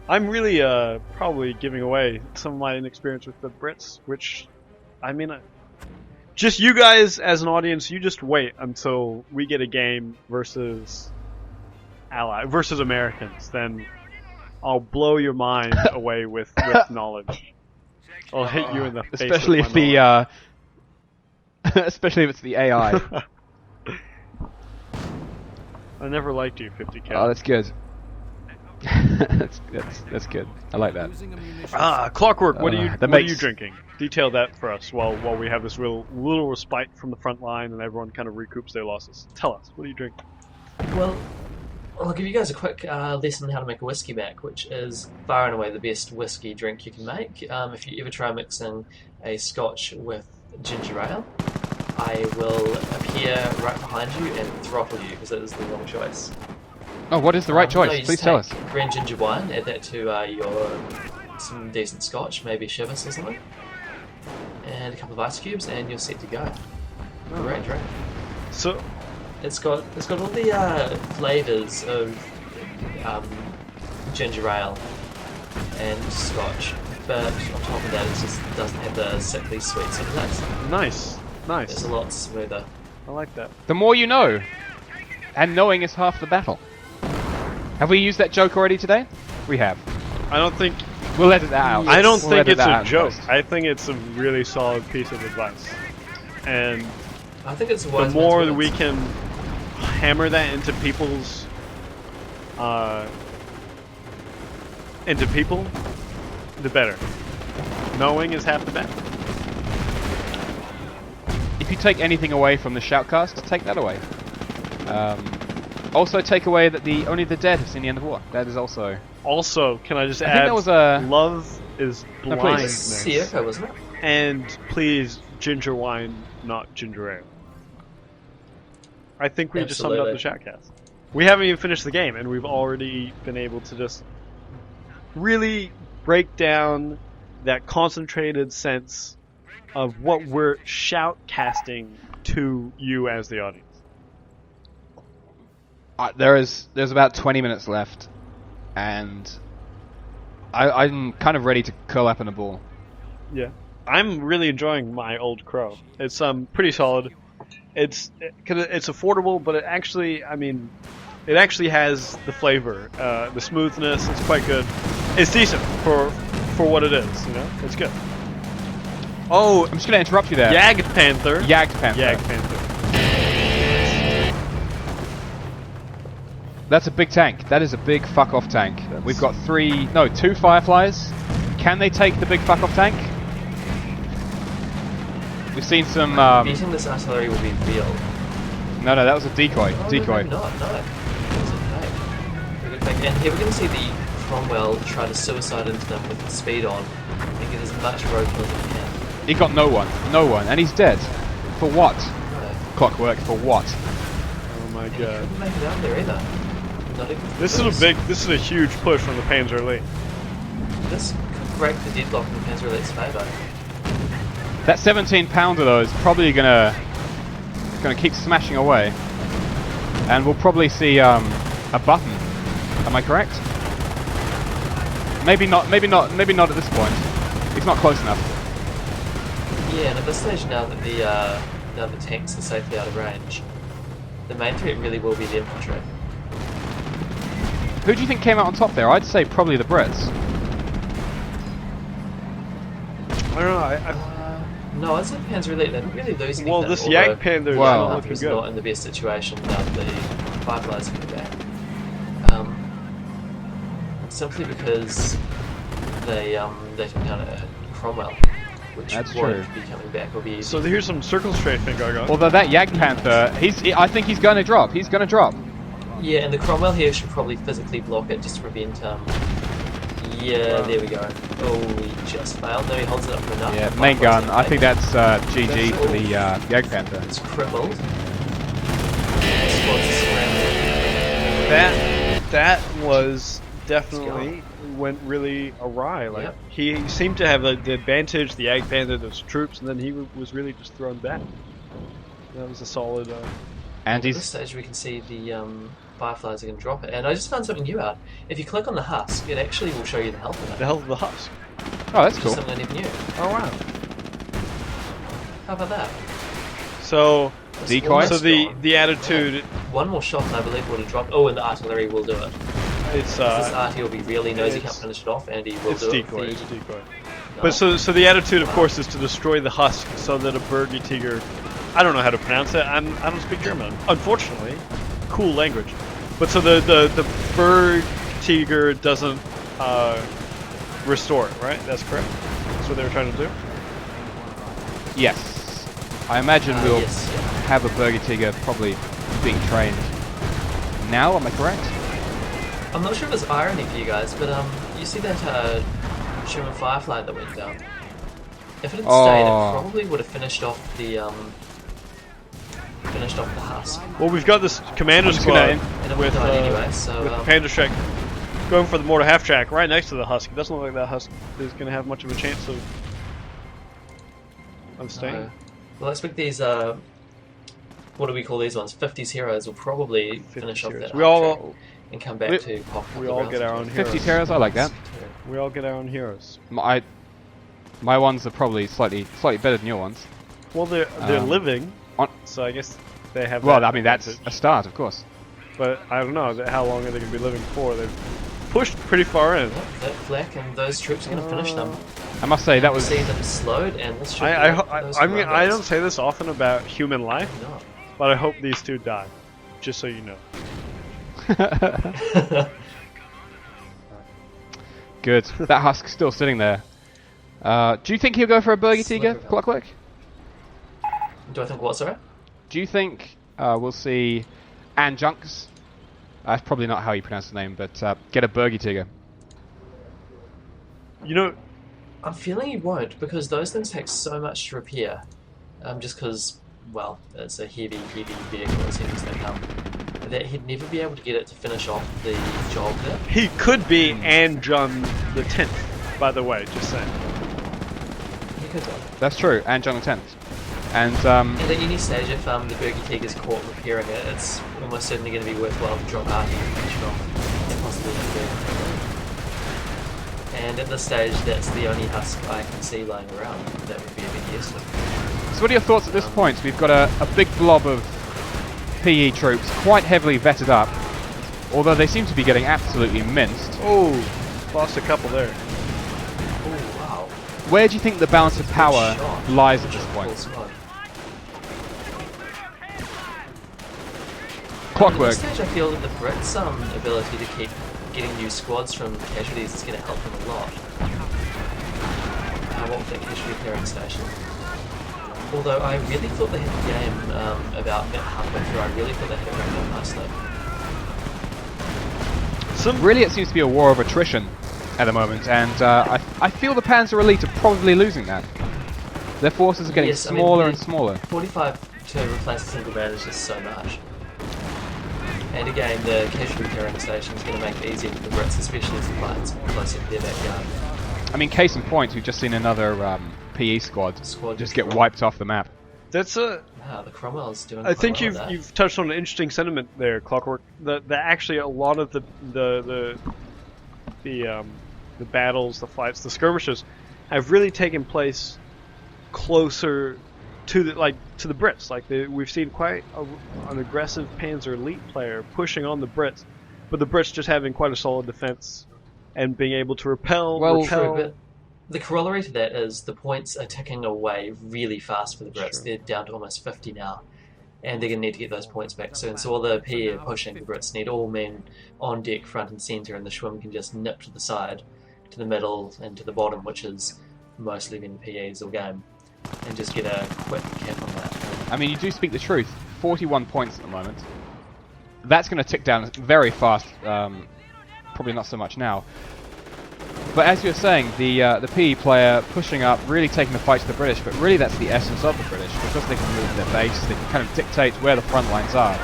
I'm really probably giving away some of my inexperience with the Brits, which, I mean, just you guys as an audience, you just wait until we get a game versus Americans, then I'll blow your mind away with knowledge. I'll hit you in the face. Especially with if my knowledge. especially if it's the AI. I never liked you, 50 cal. Oh, that's good. that's good. I like that. Clockwork. What are you makes- drinking? Detail that for us while we have this little respite from the front line and everyone kind of recoups their losses. Tell us, what are you drinking? Well, I'll give you guys a quick lesson on how to make a whiskey back, which is far and away the best whiskey drink you can make. If you ever try mixing a scotch with ginger ale, I will appear right behind you and throttle you because it is the wrong choice. Oh, what is the right No, choice? you Please just tell us. take green ginger wine, add that to some decent scotch, maybe Chivas or something, and a couple of ice cubes, and you're set to go. Great drink. So, It's got all the flavours of ginger ale and scotch, but on top of that, it just doesn't have the sickly sweet sort of taste. nice. It's a lot smoother. I like that. The more you know, and knowing is half the battle. Have we used that joke already today? We have. I don't think We'll edit that out. I don't We'll think edit it's that a out in joke. post. I think it's a really solid piece of advice. And I think it's a the wise more man's that we words. can hammer that into people's the better. Knowing is half the battle. If you take anything away from the shoutcast, take that away. Also, take away that only the dead have seen the end of war. That is also. Also, can I just I add? think that was a. Love is No, please. blindness. Sierra, wasn't it? And please, ginger wine, not ginger ale. I think we just summed up the Absolutely. chatcast. We haven't even finished the game, and we've already been able to just really break down that concentrated sense of what we're shoutcasting to you as the audience. There's about 20 minutes left, and I'm kind of ready to curl up in a ball. Yeah, I'm really enjoying my old Crow. It's pretty solid. It's affordable, but it actually has the flavor, the smoothness. It's quite good. It's decent for what it is. You know, it's good. Oh, I'm just going to interrupt you there. Jagdpanther. Jagdpanther. That's a big tank. That is a big fuck-off tank. We've got 2 Fireflies. Can they take the big fuck-off tank? We've seen some... Beating this artillery will be real. No, that was a decoy. Oh, decoy. No, it was a fake. Very good fake. And here we're going to see the Cromwell try to suicide into them with the speed on and get as much road kill as he can. He got no one, and he's dead. For what? No. Clockwork, for what? Oh my And he god. couldn't make it out there either. Not even This is a huge push from the Panzer Elite. This could break the deadlock in the Panzer Elite's favour. That 17-pounder though is probably gonna keep smashing away, and we'll probably see a button. Am I correct? Maybe not at this point. It's not close enough. Yeah, and at this stage now that the tanks are safely out of range, the main threat really will be the infantry. Who do you think came out on top there? I'd say probably the Brits. I don't know. No, I'd say Panzer Elite. They didn't really lose anything. Well, this although Jagdpanther is Wow. not looking was good. not in the best situation now that the Fireflies coming back. Simply because they took down a Cromwell, which That's won't true. be coming back. Will be easy. So here's some circle strafing going on. Although that Jagdpanther, I think he's going to drop. He's going to drop. Yeah, and the Cromwell here should probably physically block it just to prevent. Yeah, there we go. Oh, he just failed. No, he holds it up for enough. Yeah, The main Fireflies gun. gonna I think take that's GG for the Jagdpanther. it. It's crippled. Squad's surrounded. That was definitely went really awry. Like Yep. he seemed to have the advantage, the Jagdpanther, those troops, and then he was really just thrown back. That was a solid. And At this he's stage, we can see the Fireflies are going to drop it. And I just found something new out. If you click on the husk, it actually will show you the health of it. The health of the husk. oh, that's Which is cool. something I never knew. Oh wow. How about that? So It's Decoy? almost so the gone. attitude. One more shot, and I believe, would have dropped. Oh, and the artillery will do it. It's This arty will be really knows he can't it's- finish it off, and he will it's do decoy. it. It's decoy. No. But so the attitude, of course, is to destroy the husk so that a Bergetiger. I don't know how to pronounce it. I don't speak German, unfortunately. Cool language. But so the Bergetiger doesn't restore it, right? That's correct. That's what they were trying to do. Yes. I imagine we'll Yes, yeah. have a Bergetiger probably being trained now. Am I correct? I'm not sure if it's irony for you guys, but you see that German Firefly that went down? If it had stayed, Oh. it probably would have finished off the husk. Well, we've got this commander just gonna- squad And it would with have died anyway, so with Panzerschreck going for the mortar half track right next to the husk. It doesn't look like that husk is going to have much of a chance of staying. well, I expect these what do we call these ones? 50s heroes will probably 50s finish off heroes. that We half all- track and come back we- to pop. we all get our own 50 heroes. terrors. I like that. We all get our own heroes. My ones are probably slightly better than your ones. Well, they're living, so I guess they have. Well, that I mean that's advantage. a start, of course. But I don't know how long are they going to be living for. They've pushed pretty far in. That flak and those troops are going to finish them. I must say that was See them slowed, and this should be I those mean, I commandos. don't say this often about human life, No. but I hope these two die. Just so you know. good. That husk's still sitting there. Do you think he'll go for a Bergetiger, Sliver. Clockwork? Do I think what, sorry? Do you think we'll see Ajunx? That's probably not how you pronounce the name, but get a Bergetiger. You know, I'm feeling he won't, because those things take so much to repair. Just because, well, it's a heavy vehicle as heavy as they come. That he'd never be able to get it to finish off the job there. he could be Anjun the 10th, by the way, just saying. He could go. That's true, and John the 10th. And And at any stage, if the Bergetiger's caught repairing it, it's almost certainly going to be worthwhile to drop out and finish it off, and possibly And at this stage, that's the only husk I can see lying around that would be a bit useful. So what are your thoughts at this point? We've got a big blob of PE troops, quite heavily vetted up, although they seem to be getting absolutely minced. Oh, lost a couple there. Oh, wow. Where do you think the balance of power Shot. lies at this Full point? squad. Clockwork. At this stage, I feel that the Brits' ability to keep getting new squads from casualties is going to help them a lot. What with that casualty clearing station? Although I really thought they had the game about halfway through. I really thought they had it wrapped up nicely. Really, it seems to be a war of attrition at the moment, and I feel the Panzer Elite are probably losing that. Their forces are getting smaller and smaller. 45 to replace a single man is just so much. And again, the casualty carrying station is going to make it easier for the Brits, especially as the fight's closer to their backyard. I mean, case in point, we've just seen another PE squad just get wiped off the map. That's a. Wow, the Cromwell's doing. I think quite well you've touched on an interesting sentiment there, Clockwork. That actually a lot of the battles, the fights, the skirmishes have really taken place closer to the Brits. Like we've seen quite an aggressive Panzer Elite player pushing on the Brits, but the Brits just having quite a solid defense and being able to repel. True, but the corollary to that is the points are ticking away really fast for the Brits. Sure. They're down to almost 50 now, and they're going to need to get those points back soon. So all the PE are pushing, the Brits need all men on deck, front and centre, and the Schwim can just nip to the side, to the middle, and to the bottom, which is mostly when the PEs will game, and just get a quick cap on that. I mean, you do speak the truth. 41 points at the moment. That's going to tick down very fast. Probably not so much now. But as you were saying, the PE player pushing up, really taking the fight to the British, but really that's the essence of the British, because they can move their base, they can kind of dictate where the front lines are.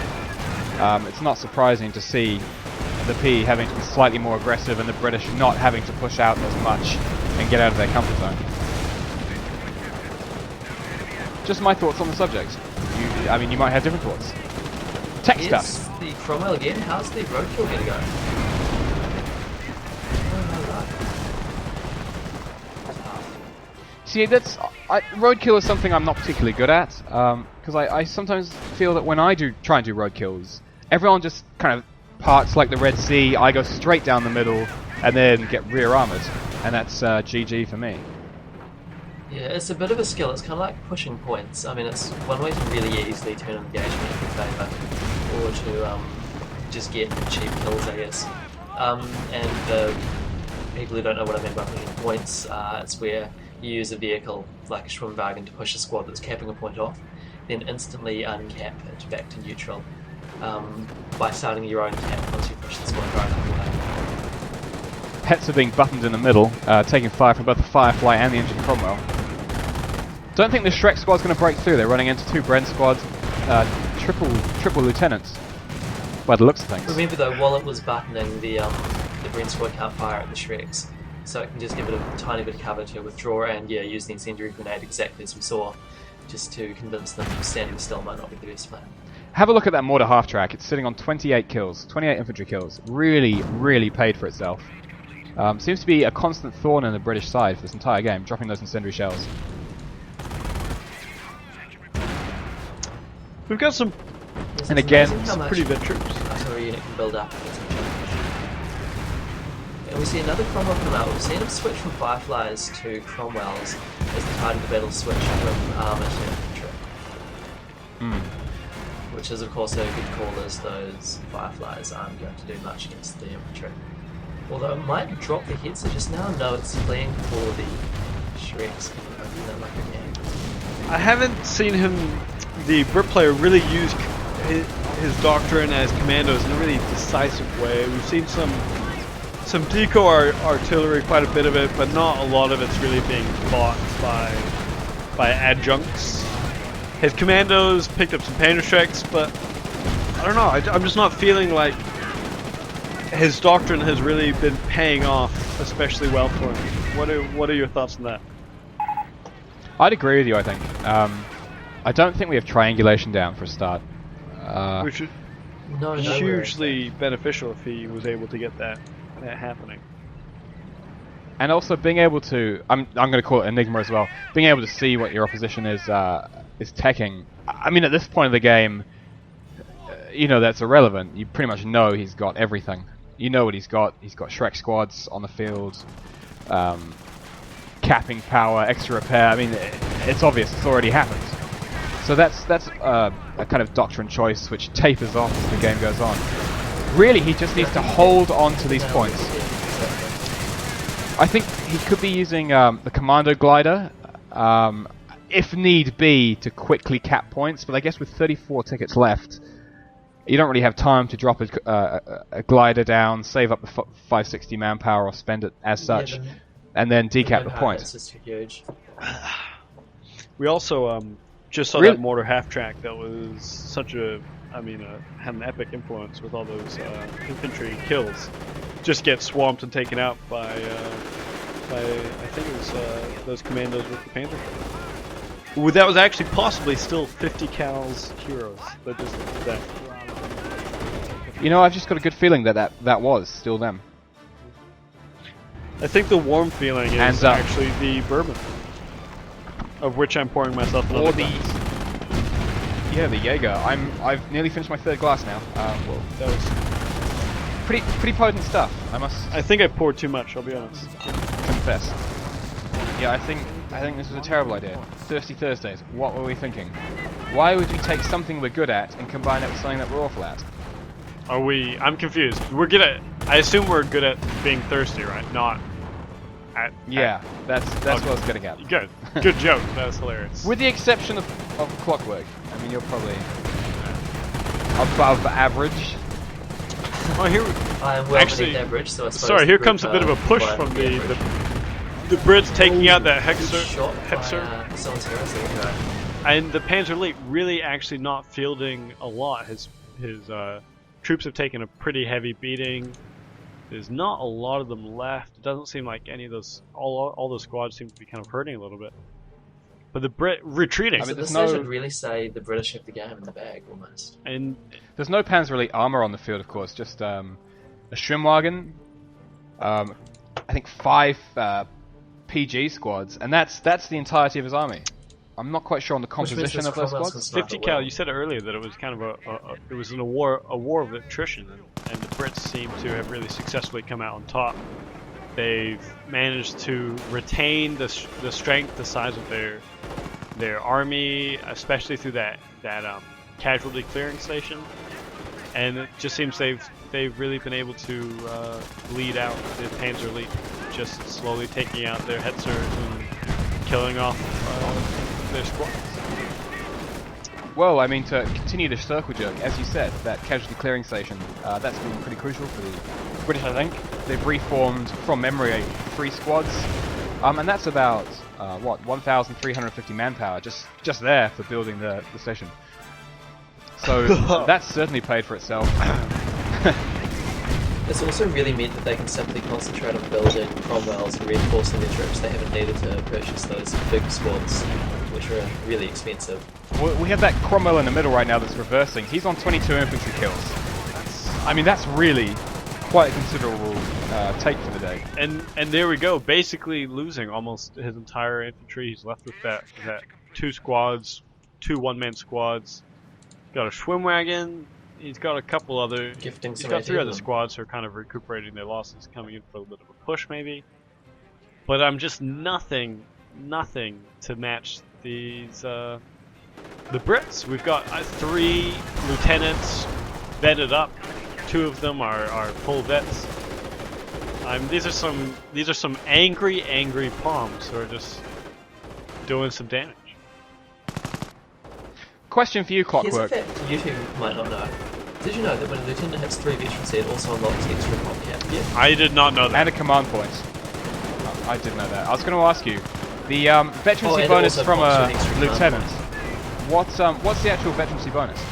It's not surprising to see the PE having to be slightly more aggressive and the British not having to push out as much and get out of their comfort zone. Just my thoughts on the subject. I mean, you might have different thoughts. Text Yes, us. the Cromwell again. How's the roadkill going to go? See, roadkill is something I'm not particularly good at, because I sometimes feel that when I try and do roadkills, everyone just kind of parts like the Red Sea. I go straight down the middle and then get rear armored, and that's GG for me. Yeah, it's a bit of a skill. It's kind of like pushing points. I mean, it's one way to really easily turn an engagement in your favour, or to just get cheap kills, I guess. And the people who don't know what I mean by pushing points, it's where you use a vehicle like a Schwimmwagen to push a squad that's capping a point off, then instantly uncap it back to neutral by starting your own cap once you push the squad right away. Pets are being buttoned in the middle, taking fire from both the Firefly and the Injured Cromwell. Don't think the Shrek squad's going to break through. They're running into two Bren squads, triple lieutenants, by the looks of things. Remember though, while it was buttoning, the Bren squad can't fire at the Shreks, so it can just give it a tiny bit of cover to withdraw and use the incendiary grenade exactly as we saw, just to convince them standing still might not be the best plan. Have a look at that mortar half track. It's sitting on 28 kills, 28 infantry kills. Really, really paid for itself. Seems to be a constant thorn in the British side for this entire game, dropping those incendiary shells. We've got some. And again, some pretty good troops. Artillery unit can build up. And we see another Cromwell come out. We've seen him switch from Fireflies to Cromwells as the tide of the battle switch from armour to infantry. Which is of course a good call, as those Fireflies aren't going to do much against the infantry. Although it might drop the hits, I just now know it's fleeing for the Shreks. I haven't seen him, the Brit player, really use his doctrine as commandos in a really decisive way. We've seen some decoy artillery, quite a bit of it, but not a lot of it's really being fought by Ajunx. His commandos picked up some Painter Shreks, but I don't know, I'm just not feeling like his doctrine has really been paying off especially well for him. What are your thoughts on that? I'd agree with you, I think. I don't think we have triangulation down for a start. Which is hugely beneficial if he was able to get that happening. And also being able to, I'm going to call it Enigma as well, being able to see what your opposition is teching. I mean, at this point of the game, you know that's irrelevant. You pretty much know he's got everything. You know what he's got. He's got Shrek squads on the field, capping power, extra repair. I mean, it's obvious. It's already happened. So that's a kind of doctrine choice which tapers off as the game goes on. Really, he just needs to hold on to these points. I think he could be using the commando glider, if need be, to quickly cap points. But I guess with 34 tickets left, you don't really have time to drop a glider down, save up the 560 manpower, or spend it as such, and then decap the point. It's just huge. We also just saw that mortar half track that was such a, had an epic influence with all those infantry kills. Just get swamped and taken out by I think it was those commandos with the Panther. Well, that was actually possibly still 50 cals heroes that just did that. You know, I've just got a good feeling that was still them. I think the warm feeling is actually the bourbon, of which I'm pouring myself another. Or the Jaeger. I've nearly finished my third glass now. Well, that was pretty potent stuff. I think I poured too much. I'll be honest. Confess. Yeah, I think this was a terrible idea. Thirsty Thursdays. What were we thinking? Why would we take something we're good at and combine it with something that we're awful at? Are we? I'm confused. We're good at. I assume we're good at being thirsty, right? Not. That's what I was getting at. Good joke. That was hilarious. With the exception of Clockwork. I mean, you're probably above average. Oh, here. I'm well beneath average, so I suppose. Sorry, here comes a bit of a push from the Brits taking out that Hexer. And the Panzer Elite really actually not fielding a lot. His troops have taken a pretty heavy beating. There's not a lot of them left. It doesn't seem like any of those, all those squads seem to be kind of hurting a little bit. But the Brit retreating. So this would really say the British have the game in the bag, almost. And there's no Panzer Elite armor on the field, of course. Just a Schwimmwagen. I think 5 PG squads, and that's the entirety of his army. I'm not quite sure on the composition of those squads. 50 cal. You said earlier that it was kind of a war of attrition, and the Brits seem to have really successfully come out on top. They've managed to retain the strength, the size of their army, especially through that casualty clearing station, and it just seems they've really been able to lead out the Panzer Elite, just slowly taking out their Hetzers and killing off their squads. Well, I mean, to continue the circle jerk, as you said, that casualty clearing station, that's been pretty crucial for the British, I think. They've reformed, from memory, 3 squads, and that's about, 1,350 manpower, just there for building the station. So, that's certainly paid for itself. It's also really meant that they can simply concentrate on building Cromwells and reinforcing their troops. They haven't needed to purchase those big squads, which are really expensive. We have that Cromwell in the middle right now that's reversing. He's on 22 infantry kills. That's really quite a considerable take for the day. And there we go, basically losing almost his entire infantry. He's left with that 2 squads, 2 one-man squads. Got a Schwimmwagen. He's got a couple other. He's got 3 other squads who are kind of recuperating their losses, coming in for a bit of a push maybe. But I'm just nothing to match these the Brits. We've got 3 lieutenants vetted up. 2 of them are full vets. These are some angry palms who are just doing some damage. Question for you, Clockwork. Here's a fact you two might not know. Did you know that when a lieutenant hits 3 veterancy, it also unlocks extra pop cap? Yeah. I did not know that. And a command point. I did know that. I was going to ask you, the veterancy bonus from a lieutenant. What's the actual veterancy bonus?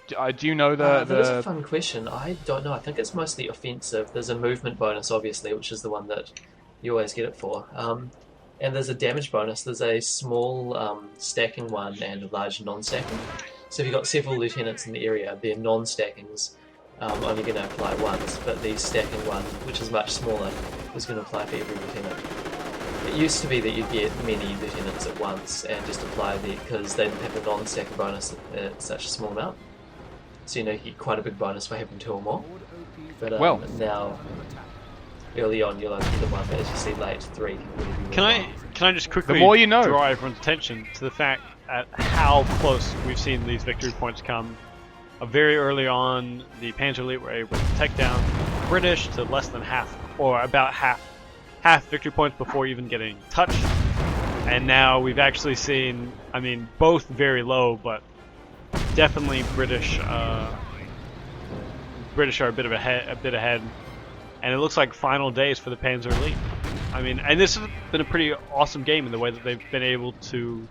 Do you know That is a fun question. I don't know. I think it's mostly offensive. There's a movement bonus, obviously, which is the one that you always get it for. And there's a damage bonus. There's a small stacking one and a large non-stacking. So if you've got several lieutenants in the area, their non-stackings only going to apply once, but the stacking one, which is much smaller, is going to apply for every lieutenant. It used to be that you'd get many lieutenants at once and just apply because they didn't have a non-stacker bonus at such a small amount. So you get quite a big bonus for having 2 or more. But now, early on, you'll only get the one, but as you see late, 3 can really be Can I just quickly The more you know. draw everyone's attention to the fact at how close we've seen these victory points come. Very early on, the Panzer Elite were able to take down the British to less than half, or about half victory points before even getting touched. And now we've actually seen, both very low, but definitely British are a bit ahead. And it looks like final days for the Panzer Elite. And this has been a pretty awesome game in the way that they've been able to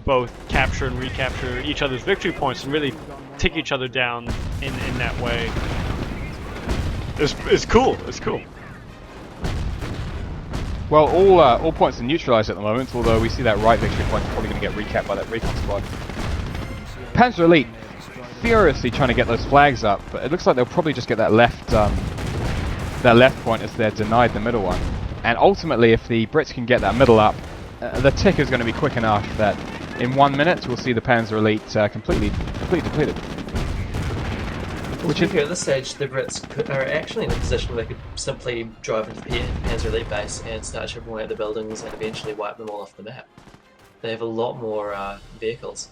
both capture and recapture each other's victory points and really tick each other down in that way. It's cool. It's cool. Well, all points are neutralized at the moment, although we see that right victory point is probably going to get recapped by that recon squad. Panzer Elite furiously trying to get those flags up, but it looks like they'll probably just get that left point as they're denied the middle one. And ultimately, if the Brits can get that middle up, the tick is going to be quick enough that in 1 minute we'll see the Panzer Elite completely depleted. Which at this stage, the Brits are actually in a position where they could simply drive into the Panzer Elite base and start chipping away at the buildings and eventually wipe them all off the map. They have a lot more vehicles.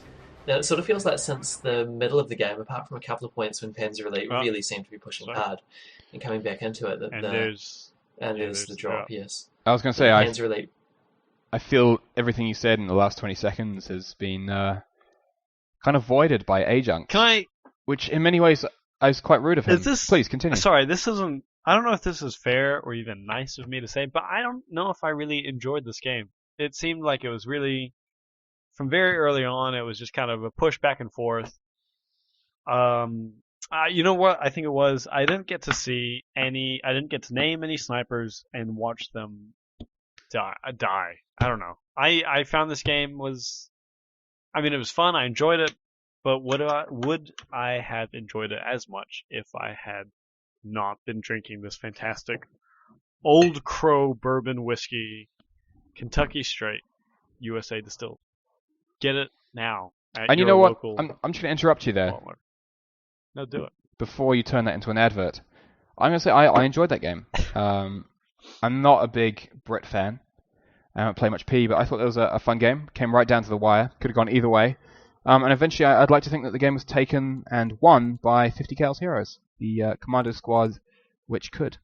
Now, it sort of feels like since the middle of the game, apart from a couple of points when Panzer Elite really seem to be pushing hard and coming back into it, there's the drop, yes. I was going to say, Panzer Elite. I feel everything you said in the last 20 seconds has been kind of voided by Ajunx. Which in many ways I was quite rude of him. Please continue. Sorry, this isn't. I don't know if this is fair or even nice of me to say, but I don't know if I really enjoyed this game. It seemed like it was really, from very early on, it was just kind of a push back and forth. You know what? I think it was. I didn't get to name any snipers and watch them die. I don't know. I found this game was. It was fun. I enjoyed it. But would I have enjoyed it as much if I had not been drinking this fantastic Old Crow bourbon whiskey, Kentucky Straight, USA distilled? Get it now. And you know what? I'm just going to interrupt you there. Botler. No, do it. Before you turn that into an advert, I'm going to say I enjoyed that game. I'm not a big Brit fan. I haven't played much P, but I thought it was a fun game. Came right down to the wire. Could have gone either way. And eventually, I'd like to think that the game was taken and won by 50 Cal's heroes, the Commando squad, which could.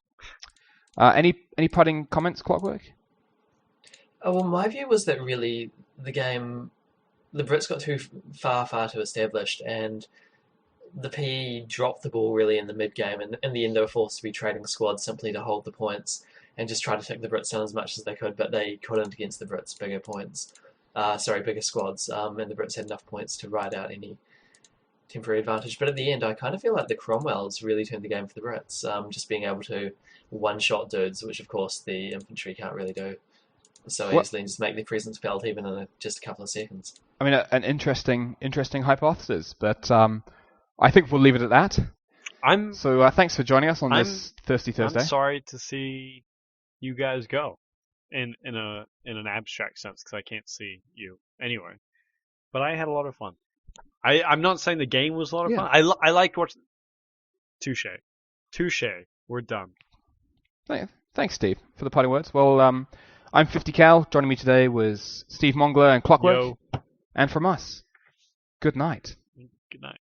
Any parting comments, Clockwork? Well, my view was that really the Brits got too far too established, and the P dropped the ball really in the mid-game, and in the end they were forced to be trading squads simply to hold the points and just try to take the Brits down as much as they could, but they couldn't against the Brits' bigger squads, and the Brits had enough points to ride out any temporary advantage. But at the end, I kind of feel like the Cromwells really turned the game for the Brits, just being able to one-shot dudes, which of course the infantry can't really do so easily, and just make their presence felt even in just a couple of seconds. An interesting hypothesis, but I think we'll leave it at that. Thanks for joining us on this Thirsty Thursday. I'm sorry to see you guys go. In an abstract sense, because I can't see you anyway. But I had a lot of fun. I'm not saying the game was a lot of fun. I liked watching. Touche. We're done. Thanks, Steve, for the parting words. Well, I'm 50 Cal. Joining me today was Steve Mongler and Clockwork. Yo. And from us, good night. Good night.